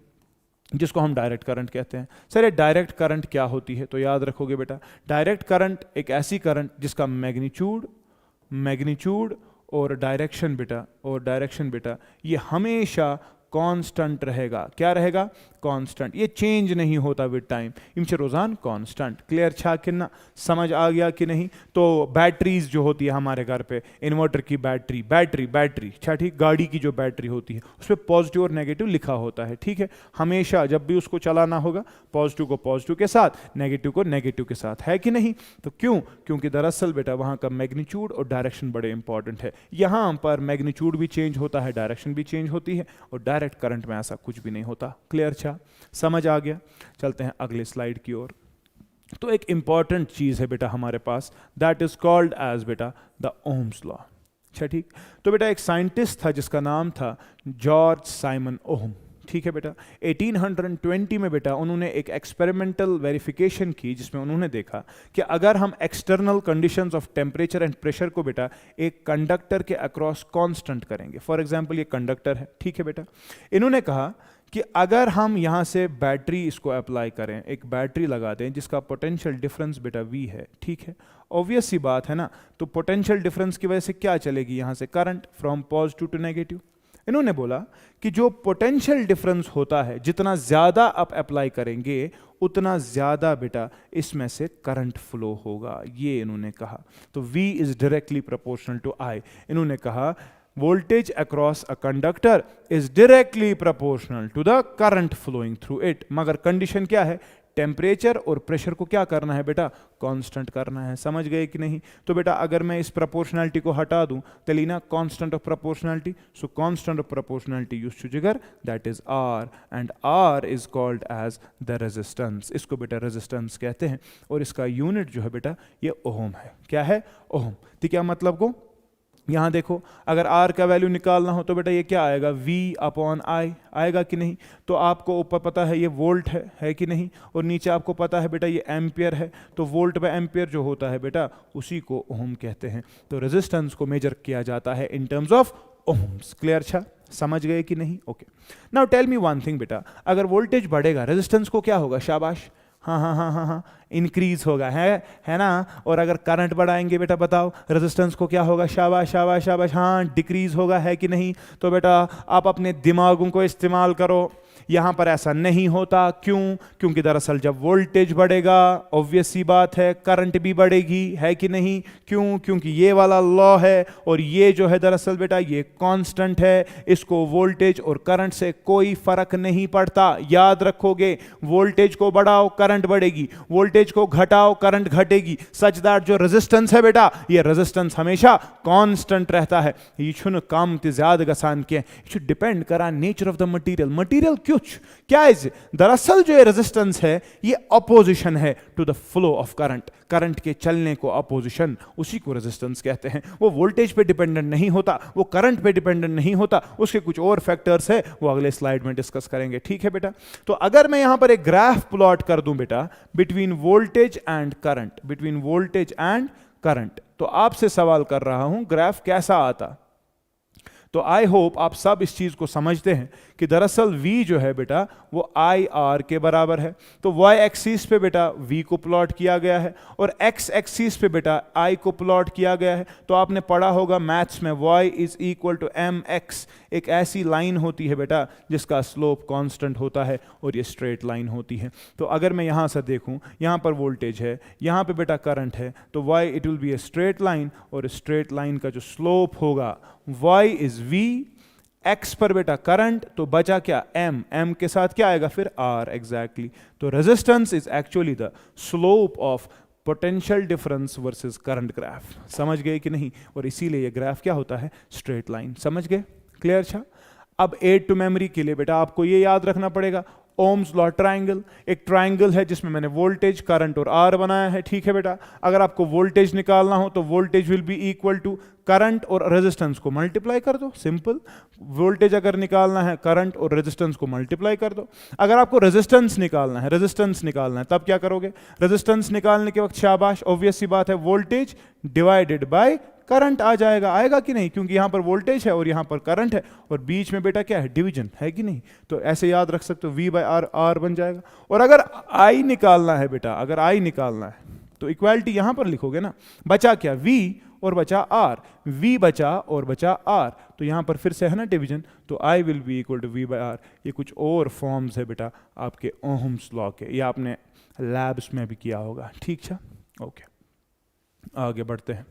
जिसको हम डायरेक्ट करंट कहते हैं। सर ये डायरेक्ट करंट क्या होती है? तो याद रखोगे बेटा, डायरेक्ट करंट एक ऐसी करंट जिसका मैग्नीट्यूड और डायरेक्शन बेटा ये हमेशा कांस्टेंट रहेगा। क्या रहेगा? कांस्टेंट, ये चेंज नहीं होता विद टाइम, इनसे रोजान कांस्टेंट। क्लियर छा कि ना? समझ आ गया कि नहीं? तो बैटरीज जो होती है हमारे घर पे, इन्वर्टर की बैटरी छा, ठीक, गाड़ी की जो बैटरी होती है उस पर पॉजिटिव और नेगेटिव लिखा होता है। ठीक है, हमेशा जब भी उसको चलाना होगा पॉजिटिव को पॉजिटिव के साथ, नेगेटिव को नेगेटिव के साथ, है कि नहीं? तो क्यों? क्योंकि दरअसल बेटा वहां का मैग्नीट्यूड और डायरेक्शन बड़े इंपॉर्टेंट है। यहां पर मैग्नीट्यूड भी चेंज होता है, डायरेक्शन भी चेंज होती है, और डायरेक्ट करंट में ऐसा कुछ भी नहीं होता। क्लियर छा? समझ आ गया? चलते हैं अगले स्लाइड की ओर। तो एक इंपॉर्टेंट चीज है बेटा हमारे पास, दैट इज कॉल्ड एज बेटा द ओम्स लॉ। अच्छा ठीक, तो बेटा एक साइंटिस्ट था जिसका नाम था जॉर्ज साइमन ओहम। ठीक है बेटा, 1820 में बेटा उन्होंने एक एक्सपेरिमेंटल वेरिफिकेशन की जिसमें उन्होंने देखा कि अगर हम external conditions of temperature and pressure को बेटा एक कंडक्टर के अक्रॉस कांस्टेंट करेंगे। फॉर एग्जांपल ये कंडक्टर है, ठीक है बेटा, इन्होंने कहा कि अगर हम यहाँ से बैटरी इसको अप्लाई करें, एक बैटरी लगा दें जिसका पोटेंशियल डिफरेंस बेटा V है, ठीक है, ऑब्वियस सी बात है ना, तो पोटेंशियल डिफरेंस की वजह से क्या चलेगी यहाँ से current from positive to negative. इन्होंने बोला कि जो पोटेंशियल डिफरेंस होता है जितना ज्यादा आप अप्लाई करेंगे उतना ज्यादा बेटा इसमें से करंट फ्लो होगा, ये इन्होंने कहा। तो V is directly proportional to I। इन्होंने कहा voltage across a conductor is directly proportional to the current flowing through it। मगर कंडीशन क्या है? टेम्परेचर और प्रेशर को क्या करना है बेटा? कांस्टेंट करना है। समझ गए कि नहीं? तो बेटा अगर मैं इस प्रोपोर्शनैलिटी को हटा दूं तेलिना constant of proportionality, so constant of proportionality used to जिगर that is R, and R is called as the resistance. इसको बेटा रेजिस्टेंस कहते हैं और इसका यूनिट जो है बेटा ये ओम है। क्या है? ओम। तो क्या मतलब को यहाँ देखो, अगर R का वैल्यू निकालना हो तो बेटा ये क्या आएगा, V अपॉन I आएगा कि नहीं। तो आपको ऊपर पता है ये वोल्ट है कि नहीं, और नीचे आपको पता है बेटा ये एम्पियर है। तो वोल्ट बाय एम्पियर जो होता है बेटा उसी को ओम कहते हैं। तो रेजिस्टेंस को मेजर किया जाता है in terms of ohms. Clear? अच्छा, समझ गए कि नहीं? Okay, now tell me one thing बेटा, अगर वोल्टेज बढ़ेगा रेजिस्टेंस को क्या होगा? शाबाश, हाँ, इंक्रीज होगा, है ना। और अगर करंट बढ़ाएंगे बेटा बताओ रेजिस्टेंस को क्या होगा? शाबाश शाबाश शाबाश, हाँ डिक्रीज होगा, है कि नहीं। तो बेटा आप अपने दिमागों को इस्तेमाल करो, यहाँ पर ऐसा नहीं होता। क्यों? क्योंकि दरअसल जब वोल्टेज बढ़ेगा ऑब्वियस सी बात है करंट भी बढ़ेगी, है कि नहीं। क्यों? क्योंकि ये वाला लॉ है, और ये जो है दरअसल बेटा ये कांस्टेंट है, इसको वोल्टेज और करंट से कोई फर्क नहीं पड़ता। याद रखोगे, वोल्टेज को बढ़ाओ करंट बढ़ेगी, वोल्टेज को घटाओ करंट घटेगी, सच दैट जो रेजिस्टेंस है बेटा ये रेजिस्टेंस हमेशा कांस्टेंट रहता है। ये छुन काम ते ज्यादा गसान के ये डिपेंड करा nature of the material. Material क्यों क्या है? दरअसल जो ये रेजिस्टेंस है ये अपोजिशन है to the flow of current, current के चलने को अपोजिशन, उसी को रेजिस्टेंस कहते हैं। वो वोल्टेज पे डिपेंडेंट नहीं होता, वो करंट पे डिपेंडेंट नहीं होता, उसके कुछ और फैक्टर्स है, वो अगले स्लाइड में डिस्कस करेंगे। ठीक है बेटा। तो अगर मैं यहां पर एक ग्राफ प्लॉट कर दूं बेटा between voltage and current, between voltage and current, तो आपसे सवाल कर रहा हूं ग्राफ कैसा आता। तो आई होप आप सब इस चीज को समझते हैं कि दरअसल V जो है बेटा वो IR के बराबर है। तो Y एक्सिस पे बेटा V को प्लॉट किया गया है, और X एक्सिस पे बेटा I को प्लॉट किया गया है। तो आपने पढ़ा होगा मैथ्स में Y is equal to mx, एक ऐसी लाइन होती है बेटा जिसका स्लोप कांस्टेंट होता है और ये स्ट्रेट लाइन होती है। तो अगर मैं यहाँ से देखूँ, यहाँ पर वोल्टेज है, यहाँ पे बेटा करंट है, तो Y it will be a straight line, और स्ट्रेट लाइन का जो स्लोप होगा Y इज V, X पर बेटा करंट, तो बचा क्या M के साथ क्या आएगा फिर R एग्जैक्टली। तो resistance is actually the slope of potential difference versus current graph. समझ गए कि नहीं? और इसीलिए ये ग्राफ क्या होता है? Straight line. समझ गए? क्लियर? अच्छा, अब एड टू मेमोरी के लिए बेटा आपको ये याद रखना पड़ेगा, ओम्स लॉ ट्रायंगल, एक ट्रायंगल है जिसमें मैंने वोल्टेज करंट और आर बनाया है। ठीक है बेटा, अगर आपको वोल्टेज निकालना हो तो voltage will be equal to current और रेजिस्टेंस को मल्टीप्लाई कर दो, सिंपल। वोल्टेज अगर निकालना है करंट और रेजिस्टेंस को मल्टीप्लाई कर दो। अगर आपको रेजिस्टेंस निकालना है, रेजिस्टेंस निकालना है, तब क्या करोगे? रेजिस्टेंस निकालने के वक्त शाबाश, ऑब्वियस सी बात है वोल्टेज डिवाइडेड बाय करंट आ जाएगा, आएगा कि नहीं? क्योंकि यहां पर वोल्टेज है और यहां पर करंट है, और बीच में बेटा क्या है? डिवीजन, है कि नहीं? तो ऐसे याद रख सकते हो, V बाय आर, आर बन जाएगा। और अगर I निकालना है बेटा, अगर I निकालना है तो इक्वालिटी यहां पर लिखोगे ना, बचा क्या? V और बचा R, V बचा और बचा R, तो यहां पर फिर से है ना डिवीजन, तो I will be equal to V by R। ये कुछ और फॉर्म्स है बेटा आपके ओहम्स लॉ के, ये आपने लैब्स में भी किया होगा। ठीक है, ओके, आगे बढ़ते हैं।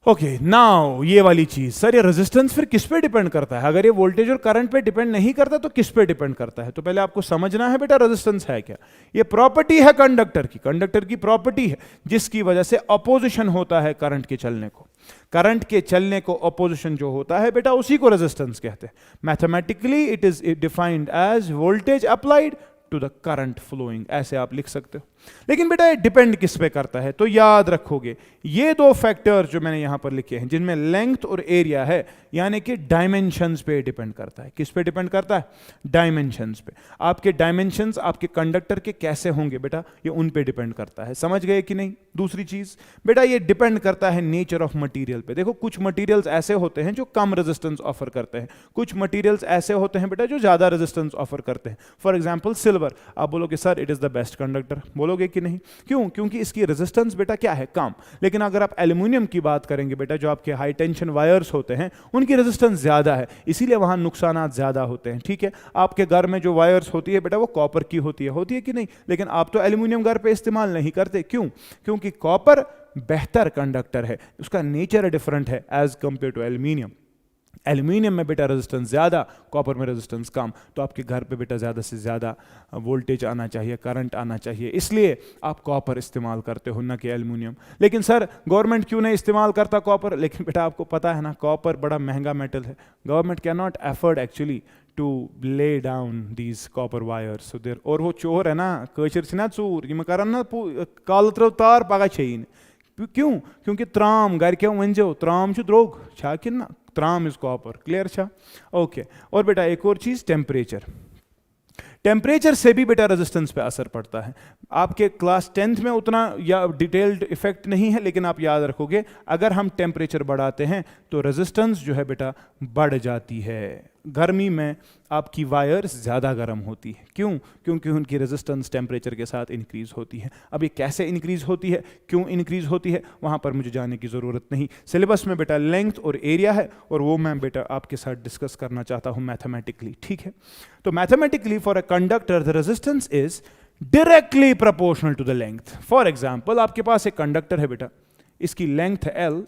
ओके, नाउ ये वाली चीज, सर ये रेजिस्टेंस फिर किस पे डिपेंड करता है? अगर ये वोल्टेज और करंट पे डिपेंड नहीं करता तो किस पे डिपेंड करता है? तो पहले आपको समझना है बेटा रेजिस्टेंस है क्या। ये प्रॉपर्टी है कंडक्टर की, कंडक्टर की प्रॉपर्टी है जिसकी वजह से अपोजिशन होता है करंट के चलने को। करंट के चलने को अपोजिशन जो होता है बेटा उसी को रेजिस्टेंस कहते हैं। Mathematically it is defined as voltage applied to the current flowing, ऐसे आप लिख सकते हो। लेकिन बेटा ये डिपेंड किस पे करता है? तो याद रखोगे ये दो फैक्टर जो मैंने यहां पर लिखे हैं जिनमें लेंथ और एरिया है, यानी कि डायमेंशंस पे डिपेंड करता है। किस पे डिपेंड करता है? डायमेंशंस पे। आपके डायमेंशंस आपके कंडक्टर के कैसे होंगे बेटा, ये उन पे डिपेंड करता है। समझ गए कि नहीं? दूसरी चीज बेटा ये डिपेंड करता है नेचर ऑफ मटेरियल पे। देखो कुछ मटेरियल्स ऐसे होते हैं जो कम रेजिस्टेंस ऑफर करते हैं, कुछ मटेरियल्स ऐसे होते हैं बेटा जो ज्यादा रेजिस्टेंस ऑफर करते हैं। फॉर एग्जांपल सिल्वर, आप बोलोगे sir it is the best conductor, बोलोगे कि नहीं? क्यों? क्योंकि इसकी रेजिस्टेंस बेटा क्या है? कम। लेकिन अगर आप एल्यूमिनियम की बात करेंगे बेटा, जो आपके हाई टेंशन वायर्स होते हैं उनकी रेजिस्टेंस ज्यादा है, इसीलिए वहां नुकसान ज्यादा होते हैं। ठीक है, आपके घर में जो वायर्स होती है बेटा वो कॉपर की होती है कि नहीं? लेकिन आप तो एल्यूमिनियम घर पे इस्तेमाल नहीं करते, क्यों? क्योंकि कॉपर बेहतर कंडक्टर है, उसका नेचर डिफरेंट है as compare to aluminium. Aluminium में बेटा रेजिस्टेंस ज़्यादा, कॉपर में रेजिस्टेंस कम, तो आपके घर पे बेटा ज़्यादा से ज़्यादा वोल्टेज आना चाहिए, करंट आना चाहिए, इसलिए आप कॉपर इस्तेमाल करते हो ना कि एल्यूमिनियम। लेकिन सर गवर्नमेंट क्यों नहीं इस्तेमाल करता कॉपर? लेकिन बेटा आपको पता है ना कॉपर बड़ा महंगा मेटल है, government can not afford actually to lay down these copper wires और वो चोर है ना, कशर ना चूर यम कर ना काल त्रो तार पगह छेन क्यों? क्योंकि त्राम गर क्या वंजो त्राम छु द्रोग छा कि ना, त्राम इज कॉपर, क्लियर छा? ओके। और बेटा एक और चीज, टेम्परेचर। टेम्परेचर से भी बेटा रेजिस्टेंस पे असर पड़ता है। आपके क्लास 10th में उतना या डिटेल्ड इफेक्ट नहीं है, लेकिन आप याद रखोगे अगर हम टेम्परेचर बढ़ाते हैं तो रेजिस्टेंस जो है बेटा बढ़ जाती है। गर्मी में आपकी वायर्स ज़्यादा गर्म होती है, क्यों? क्योंकि उनकी रेजिस्टेंस टेम्परेचर के साथ इंक्रीज होती है। अब ये कैसे इंक्रीज होती है, क्यों इंक्रीज होती है, वहाँ पर मुझे जाने की ज़रूरत नहीं। सिलेबस में बेटा लेंथ और एरिया है, और वो मैं बेटा आपके साथ डिस्कस करना चाहता हूँ मैथमेटिकली, ठीक है? तो mathematically for a conductor the resistance is directly proportional to the length. For example आपके पास एक कंडक्टर है बेटा, इसकी लेंथ है L,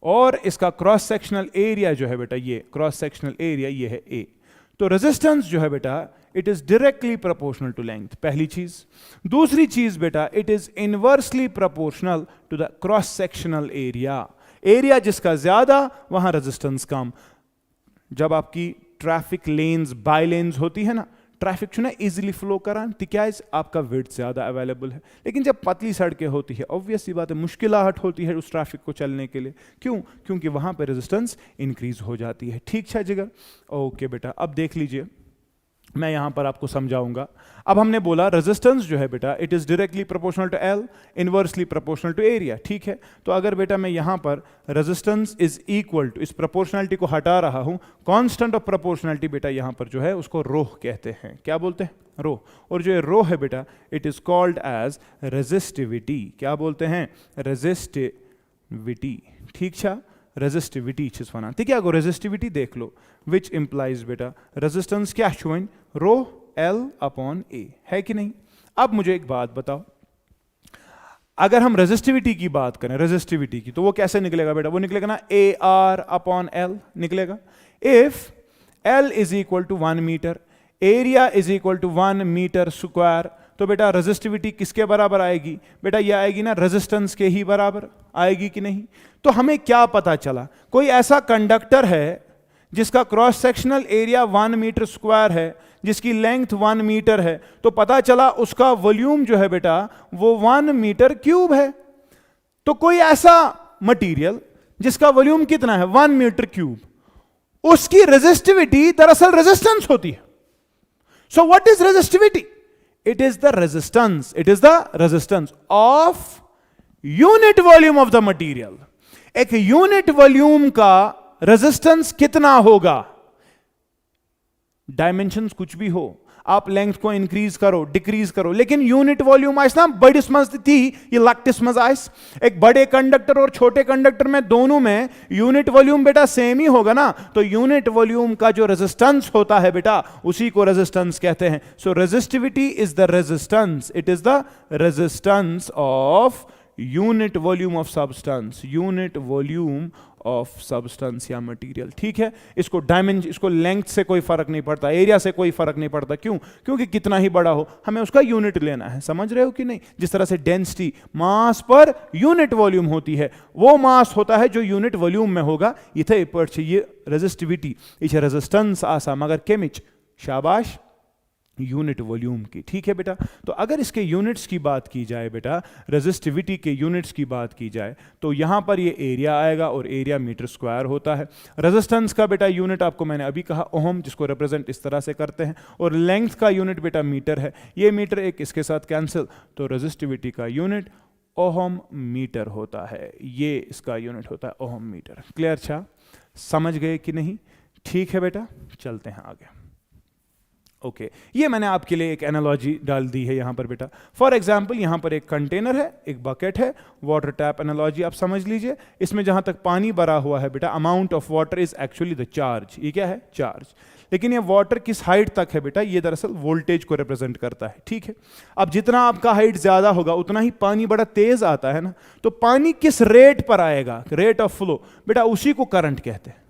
और इसका क्रॉस सेक्शनल एरिया जो है बेटा, ये क्रॉस सेक्शनल एरिया ये है A। तो रेजिस्टेंस जो है बेटा it is directly proportional to length, पहली चीज। दूसरी चीज बेटा it is inversely proportional to the cross sectional area. Area जिसका ज्यादा वहां रेजिस्टेंस कम। जब आपकी ट्रैफिक लेन्स बाई लेन्स होती है ना, ट्रैफिक ना इजीली फ्लो करान तिक्याज आपका विड्थ ज्यादा अवेलेबल है। लेकिन जब पतली सड़कें होती है ऑब्वियस सी बात है मुश्किलाहट होती है उस ट्रैफिक को चलने के लिए, क्यों? क्योंकि वहां पर रेजिस्टेंस इंक्रीज हो जाती है, ठीक है जिगर? ओके बेटा, अब देख लीजिए मैं यहां पर आपको समझाऊंगा। अब हमने बोला रेजिस्टेंस जो है बेटा it is directly proportional to L, inversely proportional to area, ठीक है? तो अगर बेटा मैं यहां पर रेजिस्टेंस इज इक्वल टू, इस प्रोपोर्शनलिटी को हटा रहा हूं, कांस्टेंट ऑफ प्रोपोर्शनलिटी बेटा यहां पर जो है उसको रो कहते हैं। क्या बोलते हैं? रो। और जो रो है बेटा it is called as resistivity. क्या बोलते हैं? रेजिस्टिविटी, ठीक है? रेजिस्टिविटी छिसवाना, ठीक है? अगर रेजिस्टिविटी देख लो विच इंप्लाइज बेटा रेजिस्टेंस क्या छुइन रो L अपॉन A, है कि नहीं? अब मुझे एक बात बताओ, अगर हम रेजिस्टिविटी की बात करें, रेजिस्टिविटी की, तो वो कैसे निकलेगा बेटा? वो निकलेगा ना AR अपॉन L निकलेगा। If L is equal to 1 metre, area is equal to 1 metre square, तो बेटा रेजिस्टिविटी किसके बराबर आएगी? बेटा ये आएगी ना रेजिस्टेंस के ही बराबर, आएगी कि नहीं? तो हमें क्या पता चला? कोई ऐसा कंडक्टर है जिसका cross sectional area 1 metre square है, जिसकी लेंथ 1 मीटर है, तो पता चला उसका वॉल्यूम जो है बेटा वो 1 मीटर क्यूब है। तो कोई ऐसा मटेरियल जिसका वॉल्यूम कितना है? 1 मीटर क्यूब, उसकी रेजिस्टिविटी दरअसल रेजिस्टेंस होती है। So what is resistivity? It is the resistance. It is the resistance of unit volume of the material. एक यूनिट वॉल्यूम का रेजिस्टेंस कितना होगा? डायमेंशंस कुछ भी हो, आप लेंथ को इंक्रीज करो डिक्रीज करो, लेकिन यूनिट वॉल्यूम आइस ना बड़िस मज थी ये लक्टिस मज आइस। एक बड़े कंडक्टर और छोटे कंडक्टर में दोनों में यूनिट वॉल्यूम बेटा सेम ही होगा ना, तो यूनिट वॉल्यूम का जो रेजिस्टेंस होता है बेटा उसी को रेजिस्टेंस कहते हैं। So resistivity is the resistance, it is the resistance of unit volume of substance, unit volume of substance या मटेरियल, ठीक है? इसको डायमेंशन, इसको लेंथ से कोई फर्क नहीं पड़ता, एरिया से कोई फर्क नहीं पड़ता, क्यों? क्योंकि कितना ही बड़ा हो हमें उसका यूनिट लेना है। समझ रहे हो कि नहीं? जिस तरह से density mass per unit volume होती है, वो मास होता है जो यूनिट वॉल्यूम में होगा। इथे ये रेजिस्टिविटी ये रेजिस्टेंस आसा मगर केमिच शाबाश यूनिट वॉल्यूम की, ठीक है बेटा? तो अगर इसके यूनिट्स की बात की जाए बेटा, रेजिस्टिविटी के यूनिट्स की बात की जाए, तो यहां पर ये एरिया आएगा और एरिया मीटर स्क्वायर होता है। रेजिस्टेंस का बेटा यूनिट आपको मैंने अभी कहा ओम, जिसको रिप्रेजेंट इस तरह से करते हैं, और लेंथ का यूनिट बेटा मीटर है। ये मीटर एक इसके साथ कैंसिल, तो रेजिस्टिविटी का यूनिट ओहम मीटर होता है, ये इसका यूनिट होता है ओहम मीटर। क्लियर छा? समझ गए कि नहीं? ठीक है बेटा, चलते हैं आगे। ओके, ये मैंने आपके लिए एक एनालॉजी डाल दी है यहां पर बेटा। फॉर एग्जांपल यहां पर एक कंटेनर है, एक बकेट है, वाटर टैप एनालॉजी आप समझ लीजिए। इसमें जहां तक पानी भरा हुआ है बेटा, amount of water is actually the charge. ये क्या है? चार्ज। लेकिन ये वाटर किस हाइट तक है बेटा? ये दरअसल वोल्टेज को रिप्रेजेंट करता है, ठीक है? अब जितना आपका हाइट ज्यादा होगा उतना ही पानी बड़ा तेज आता है ना, तो पानी किस रेट पर आएगा, रेट ऑफ फ्लो, बेटा उसी को करंट कहते हैं।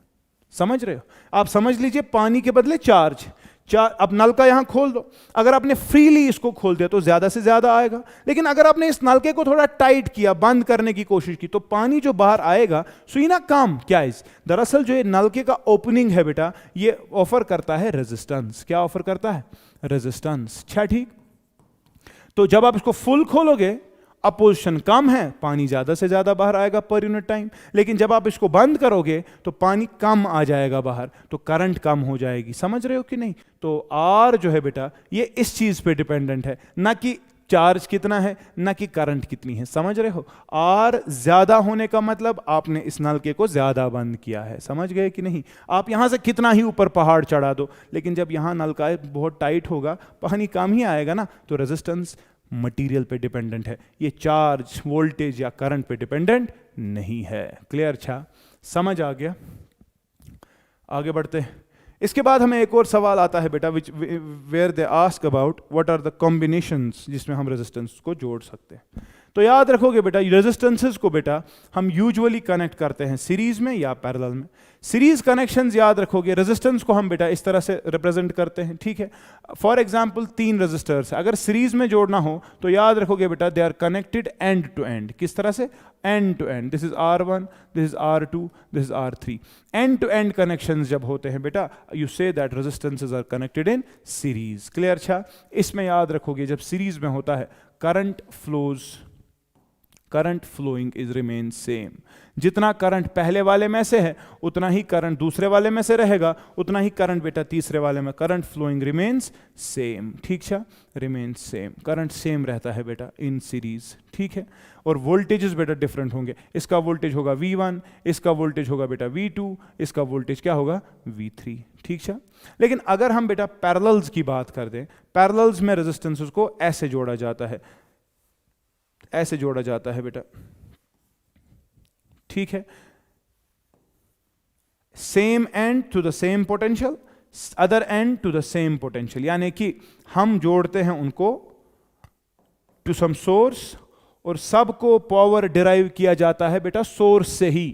समझ रहे हो? आप समझ लीजिए पानी के बदले चार्ज। अब नल का यहां खोल दो, अगर आपने फ्रीली इसको खोल दिया तो ज्यादा से ज्यादा आएगा, लेकिन अगर आपने इस नलके को थोड़ा टाइट किया, बंद करने की कोशिश की, तो पानी जो बाहर आएगा सुईना कम। क्या इस दरअसल जो ये नलके का ओपनिंग है बेटा, ये ऑफर करता है रेजिस्टेंस। क्या ऑफर करता है? रेजिस्टेंस। अच्छा, ठीक। तो जब आप इसको फुल खोलोगे, अपोजिशन कम है, पानी ज्यादा से ज्यादा बाहर आएगा पर यूनिट टाइम, लेकिन जब आप इसको बंद करोगे तो पानी कम आ जाएगा बाहर, तो करंट कम हो जाएगी। समझ रहे हो कि नहीं? तो आर जो है बेटा ये इस चीज पे डिपेंडेंट है, ना कि चार्ज कितना है, ना कि करंट कितनी है। समझ रहे हो? आर ज्यादा होने का मतलब आपने इस नलके को ज्यादा बंद किया है। समझ गए कि नहीं? आप यहां से कितना ही ऊपर पहाड़ चढ़ा दो, लेकिन जब यहां नलका बहुत टाइट होगा, पानी कम ही आएगा ना। तो रेजिस्टेंस मटेरियल पे डिपेंडेंट है, ये चार्ज, वोल्टेज या करंट पे डिपेंडेंट नहीं है। क्लियर? अच्छा, समझ आ गया? आगे बढ़ते हैं। इसके बाद हमें एक और सवाल आता है बेटा, which where they ask about what are the combinations जिसमें हम रेजिस्टेंस को जोड़ सकते हैं। तो याद रखोगे बेटा, रेजिस्टेंसेस को बेटा हम यूजुअली कनेक्ट करते हैं सीरीज में या पैरेलल में। सीरीज कनेक्शंस याद रखोगे, रेजिस्टेंस को हम बेटा इस तरह से रिप्रेजेंट करते हैं, ठीक है। फॉर एग्जांपल 3 रेजिस्टर्स, अगर सीरीज में जोड़ना हो तो याद रखोगे बेटा they are connected end to end. किस तरह से? End to end. This is R1, this is R2, this is R3। End to end connections जब होते हैं बेटा, you say that resistances are connected in series. Clear? अच्छा, इसमें याद रखोगे जब सीरीज में होता है current flowing is remain same. जितना करंट पहले वाले में से है उतना ही करंट दूसरे वाले में से रहेगा, उतना ही करंट बेटा तीसरे वाले में। करंट फ्लोइंग रिमेन्स सेम, ठीक है, रिमेन्स सेम। करंट सेम रहता है बेटा इन सीरीज, ठीक है। और वोल्टेजेस बेटा डिफरेंट होंगे। इसका वोल्टेज होगा V1, इसका वोल्टेज होगा बेटा V2, इसका वोल्टेज क्या होगा? V3, ठीक है। लेकिन अगर हम बेटा पैरेलल्स की बात कर दें, पैरेलल्स में रेजिस्टेंसेस को ऐसे जोड़ा जाता है, ऐसे जोड़ा जाता है बेटा, ठीक है। Same end to the same potential, other end to the same potential, यानी कि हम जोड़ते हैं उनको टू सम सोर्स, और सबको पावर डिराइव किया जाता है बेटा सोर्स से ही।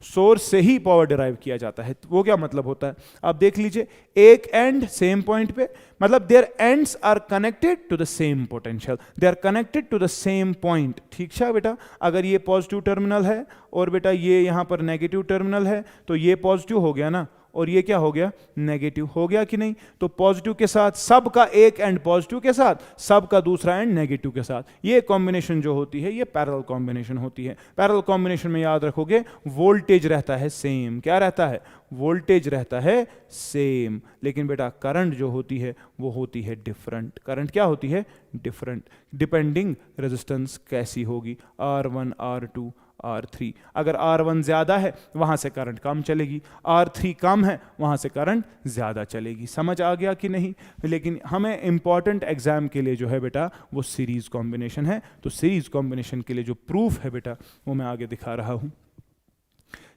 सोर्स से ही पावर डिराइव किया जाता है। वो क्या मतलब होता है? आप देख लीजिए, एक एंड सेम पॉइंट पे, मतलब their ends are connected to the same potential, they are connected to the same point, ठीक है बेटा। अगर ये पॉजिटिव टर्मिनल है और बेटा ये यहां पर नेगेटिव टर्मिनल है, तो ये पॉजिटिव हो गया ना, और ये क्या हो गया? नेगेटिव हो गया कि नहीं? तो पॉजिटिव के साथ सबका एक एंड पॉजिटिव के साथ, सबका दूसरा एंड नेगेटिव के साथ, ये कॉम्बिनेशन जो होती है ये पैरेलल कॉम्बिनेशन होती है। पैरेलल कॉम्बिनेशन में याद रखोगे वोल्टेज रहता है सेम। क्या रहता है? वोल्टेज रहता है सेम, लेकिन बेटा करंट जो होती है वो होती है डिफरेंट। करंट क्या होती है? डिफरेंट, डिपेंडिंग रेजिस्टेंस कैसी होगी, R1, R2, R3। अगर R1 ज्यादा है वहां से करंट कम चलेगी, R3 कम है वहां से करंट ज्यादा चलेगी। समझ आ गया कि नहीं? लेकिन हमें इंपॉर्टेंट एग्जाम के लिए जो है बेटा वो सीरीज कॉम्बिनेशन है। तो सीरीज कॉम्बिनेशन के लिए जो प्रूफ है बेटा वो मैं आगे दिखा रहा हूं।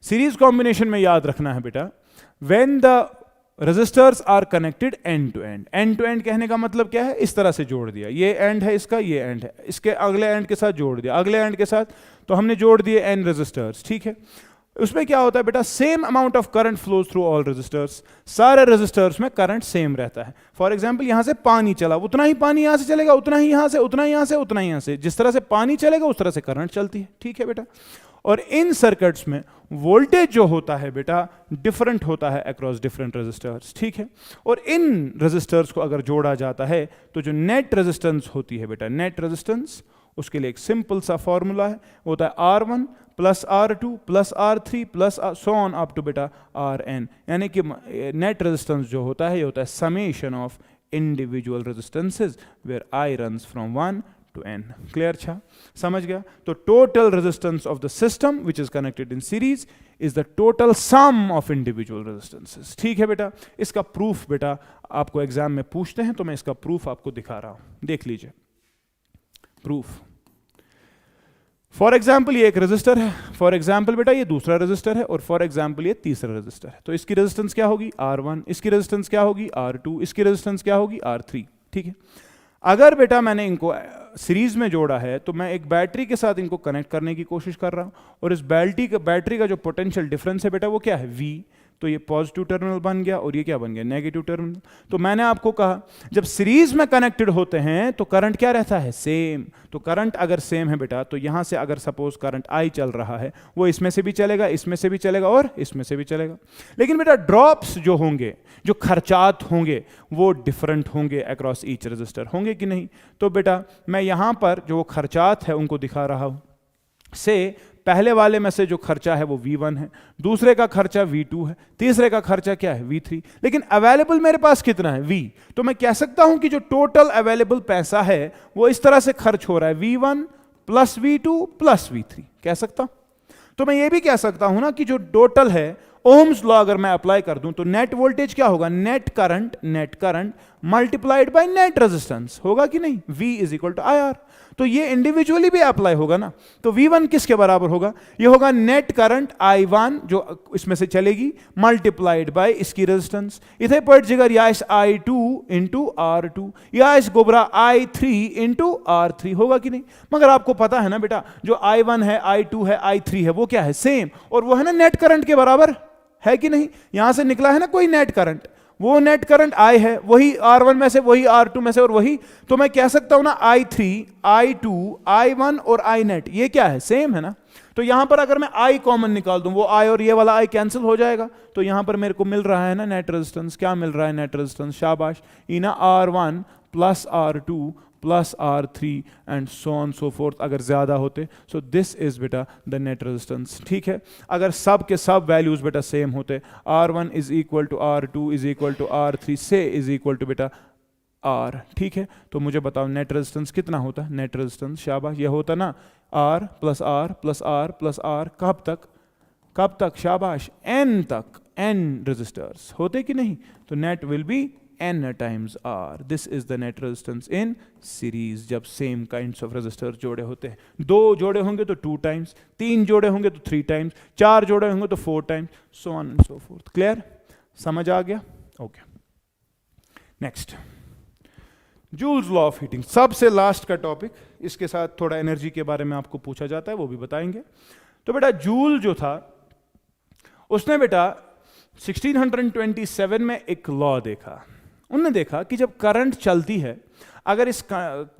सीरीज कॉम्बिनेशन में याद रखना है बेटा, when the resistors are connected end to end. End to end कहने का मतलब क्या है? इस तरह से जोड़ दिया, ये एंड है इसका, ये एंड है, इसके अगले एंड के साथ जोड़ दिया, अगले एंड के साथ, तो हमने जोड़ दिए एन रेजिस्टर्स, ठीक है। उसमें क्या होता है बेटा? Same amount of current flows through all resistors. सारे रेजिस्टर्स में करंट सेम रहता है। फॉर एग्जांपल यहां से पानी चला, उतना ही पानी यहां से चलेगा, उतना ही यहां से, उतना ही यहां से, उतना ही यहां से। जिस तरह से पानी चलेगा उस तरह से करंट चलती है, ठीक है बेटा। और इन सर्किट्स में वोल्टेज जो होता है बेटा डिफरेंट होता है अक्रॉस डिफरेंट रेजिस्टर्स, ठीक है। और इन रेजिस्टर्स को अगर जोड़ा जाता है तो जो नेट रेजिस्टेंस होती है बेटा, नेट रेजिस्टेंस, उसके लिए एक सिंपल सा फॉर्मूला है, वो होता है R1 plus R2 plus R3 plus so on up to बेटा Rn। यानी कि नेट रेजिस्टेंस जो होता है ये होता है summation of individual resistances where I runs from 1 to n। Clear? अच्छा, समझ गया? तो total resistance of the system which is connected in series is the total sum of individual resistances, ठीक है बेटा। इसका प्रूफ बेटा आपको एग्जाम में पूछते हैं तो मैं इसका प्रूफ आपको दिखा रहा हूं, देख लीजिए प्रूफ। फॉर एग्जाम्पल ये एक रेजिस्टर है, फॉर एग्जाम्पल बेटा ये दूसरा रेजिस्टर है, और फॉर एग्जाम्पल ये तीसरा रेजिस्टर है। तो इसकी रेजिस्टेंस क्या होगी? R1, इसकी रेजिस्टेंस क्या होगी? R2, इसकी रेजिस्टेंस क्या होगी? R3, ठीक है। अगर बेटा मैंने इनको सीरीज में जोड़ा है तो मैं एक बैटरी के साथ इनको कनेक्ट करने की कोशिश कर रहा हूं, और इस बैटरी का जो पोटेंशियल डिफरेंस है बेटा वो क्या है? V। तो ये पॉजिटिव टर्मिनल बन गया और ये क्या बन गया, नेगेटिव टर्मिनल। तो मैंने आपको कहा जब सीरीज में कनेक्टेड होते हैं तो करंट क्या रहता है, सेम। तो करंट अगर सेम है बेटा, तो यहां से अगर सपोज करंट आई चल रहा है, वो इसमें से भी चलेगा, इसमें से भी चलेगा और इसमें से भी चलेगा। लेकिन बेटा ड्रॉप्स जो होंगे, जो खर्चात होंगे, वो डिफरेंट होंगे अक्रॉस ईच रजिस्टर, होंगे कि नहीं। तो बेटा मैं यहां पर जो खर्चात है उनको दिखा रहा हूं। से पहले वाले में से जो खर्चा है वो V1 है, दूसरे का खर्चा V2 है, तीसरे का खर्चा क्या है, V3। लेकिन अवेलेबल मेरे पास कितना है, V। तो मैं कह सकता हूं कि जो टोटल अवेलेबल पैसा है वो इस तरह से खर्च हो रहा है, V1 plus V2 plus V3, कह सकता हूं। तो मैं ये भी कह सकता हूं ना कि जो टोटल है, ओम्स लॉ अगर मैं अप्लाई कर दूं तो नेट वोल्टेज क्या होगा, net current multiplied by net resistance, होगा कि नहीं, V is equal to IR। तो ये इंडिविजुअली भी अप्लाई होगा ना। तो V1 किसके बराबर होगा, ये होगा नेट करंट I1 जो इसमें से चलेगी मल्टीप्लाइड बाय इसकी रेजिस्टेंस। इथे पट जिगर या इस I2 इंटू R2 या इस गोबरा I3 इंटू R3, होगा कि नहीं। मगर आपको पता है ना बेटा, जो I1 है, I2 है, I3 है, वो क्या है, सेम, और वो है ना नेट करंट के बराबर, है कि नहीं। यहां से निकला है ना कोई नेट करंट, वो नेट करंट I है, वही R1 में से, वही R2 में से, और वही। तो मैं कह सकता हूं ना I3, I2, I1 और I नेट, ये क्या है, सेम है ना। तो यहां पर अगर मैं I कॉमन निकाल दूं, वो I और ये वाला I कैंसिल हो जाएगा। तो यहां पर मेरे को मिल रहा है ना नेट रेजिस्टेंस, क्या मिल रहा है, नेट रेजिस्टेंस, शाबाश, इना R1 plus R2 plus R3 and so on so fourth, अगर ज्यादा होते। सो दिस इज बेटा द नेट रेजिस्टेंस, ठीक है। अगर सब के सब वैल्यूज बेटा सेम होते, R1 is equal to R2 is equal to R3 से इज इक्वल टू बेटा R, ठीक है। तो मुझे बताओ नेट रेजिस्टेंस कितना होता, नेट रेजिस्टेंस, शाबाश, ये होता ना R plus R plus R plus R, कब तक, कब तक, शाबाश, N तक, N रजिस्टर्स होते कि नहीं। तो net will be N times R. This is the net resistance in series, जब same kinds of resistors जोड़े होते हैं। 2 जोड़े होंगे तो 2 times, 3 जोड़े होंगे तो 3 times, 4 जोड़े होंगे तो 4 times, so on and so forth. Clear? समझ आ गया? Okay. Next. Joule's law of heating, सबसे लास्ट का टॉपिक। इसके साथ थोड़ा एनर्जी के बारे में आपको पूछा जाता है, वो भी बताएंगे। तो बेटा जूल जो था, उसने बेटा 1627 में एक लॉ देखा। उन्होंने देखा कि जब करंट चलती है, अगर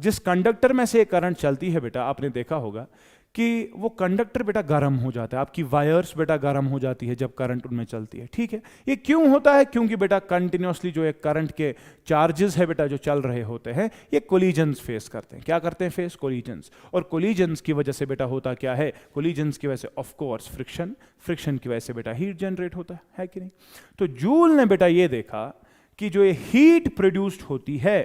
जिस कंडक्टर में से करंट चलती है बेटा, आपने देखा होगा कि वो कंडक्टर बेटा गर्म हो जाता है, आपकी वायर्स बेटा गर्म हो जाती है जब करंट उनमें चलती है, ठीक है। ये क्यों होता है, क्योंकि बेटा कंटिन्यूसली जो एक करंट के चार्जेस है बेटा जो चल रहे होते हैं, ये कोलिजन्स फेस करते हैं। क्या करते हैं, फेस कोलिजन्स। और कोलिजन्स की वजह से बेटा होता क्या है, कोलिजन्स की वजह से ऑफ कोर्स फ्रिक्शन की वजह से बेटा हीट जनरेट होता है कि नहीं। तो जूल ने बेटा ये देखा कि जो ये हीट प्रोड्यूस्ड होती है,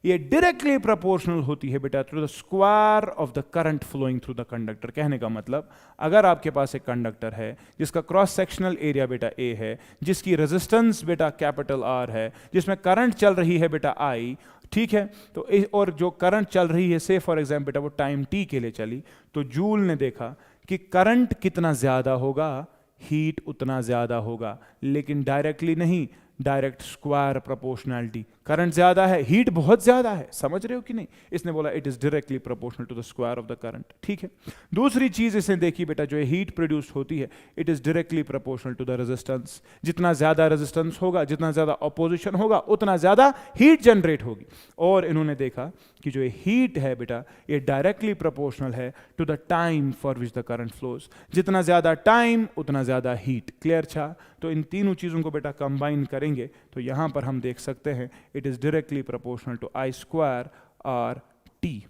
ये डायरेक्टली प्रोपोर्शनल होती है बेटा through the square of the current flowing through the conductor. कहने का मतलब, अगर आपके पास एक कंडक्टर है जिसका क्रॉस सेक्शनल एरिया बेटा A है, जिसकी रेजिस्टेंस बेटा कैपिटल R है, जिसमें करंट चल रही है बेटा I, ठीक है। तो और जो करंट चल रही है, से फॉर एग्जाम्पल बेटा वो टाइम t के लिए चली, तो जूल ने देखा कि करंट कितना ज्यादा होगा, हीट उतना ज्यादा होगा, लेकिन डायरेक्टली नहीं, डायरेक्ट स्क्वायर प्रोपोर्शनैलिटी। करंट ज्यादा है, हीट बहुत ज्यादा है, समझ रहे हो कि नहीं। इसने बोला it is directly proportional to the square of the current, ठीक है। दूसरी चीज इसने देखी बेटा, जो हीट प्रोड्यूस होती है, it is directly proportional to the resistance. जितना ज्यादा रेजिस्टेंस होगा, जितना ज्यादा ऑपोजिशन होगा, उतना ज्यादा हीट जनरेट होगी। और इन्होंने देखा कि जो हीट है बेटा, ये डायरेक्टली प्रोपोर्शनल है to the time for which the current flows. जितना ज्यादा टाइम उतना ज्यादा हीट। क्लियर छा। तो इन तीनों चीजों को बेटा कंबाइन करेंगे तो यहां पर हम देख सकते हैं it is directly proportional to I square R T.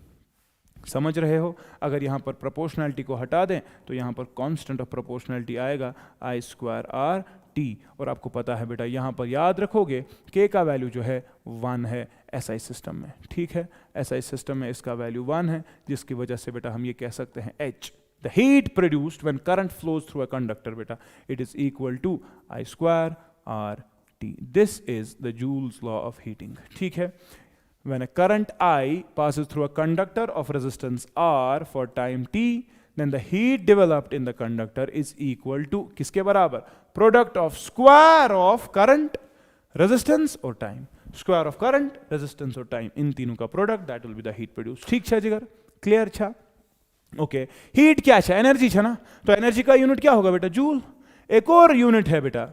समझ रहे हो। अगर यहां पर प्रोपोर्शनैलिटी को हटा दें तो यहां पर कांस्टेंट ऑफ प्रोपोर्शनैलिटी आएगा I स्क्वायर आर टी। और आपको पता है बेटा, यहां पर याद रखोगे k का वैल्यू जो है 1 है SI सिस्टम में, ठीक है। SI सिस्टम में इसका वैल्यू 1 है, जिसकी वजह से बेटा हम ये कह सकते हैं H, the heat produced when current flows through a conductor beta, it is equal to I square R T. This is the Joule's law of heating, ठीक है। When a current I passes through a conductor of resistance R for time t, then the heat developed in the conductor is equal to किसके बराबर, product of square of current, resistance और time, square of current, resistance और time, इन तीनों का product, that will be the heat produced। ठीक छा जिगर, clear छा। ओके, हीट क्या है, एनर्जी है ना। तो एनर्जी का यूनिट क्या होगा बेटा, जूल। एक और यूनिट है बेटा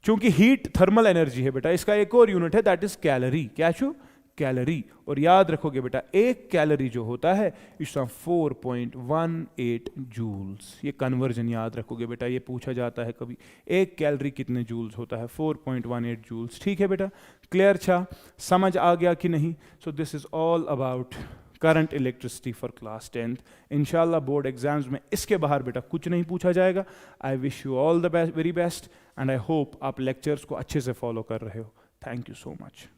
चूंकि हीट थर्मल एनर्जी है बेटा, इसका एक और यूनिट है दैट इज कैलोरी। क्या छू? कैलोरी। और याद रखोगे बेटा, एक कैलोरी जो होता है इट्स 4.18 जूल्स। ये कन्वर्जन याद रखोगे बेटा, ये पूछा जाता है कभी, एक कैलोरी कितने जूल्स होता है? 4.18 जूल्स। ठीक है बेटा, क्लियर छा? समझ आ गया कि नहीं? So this is all about current electricity for class 10th। इंशाल्लाह बोर्ड एग्जाम्स में इसके बाहर बेटा कुछ नहीं पूछा जाएगा। I wish you all the best, very best, and I hope आप लेक्चर्स को अच्छे से फॉलो कर रहे हो। Thank you so much.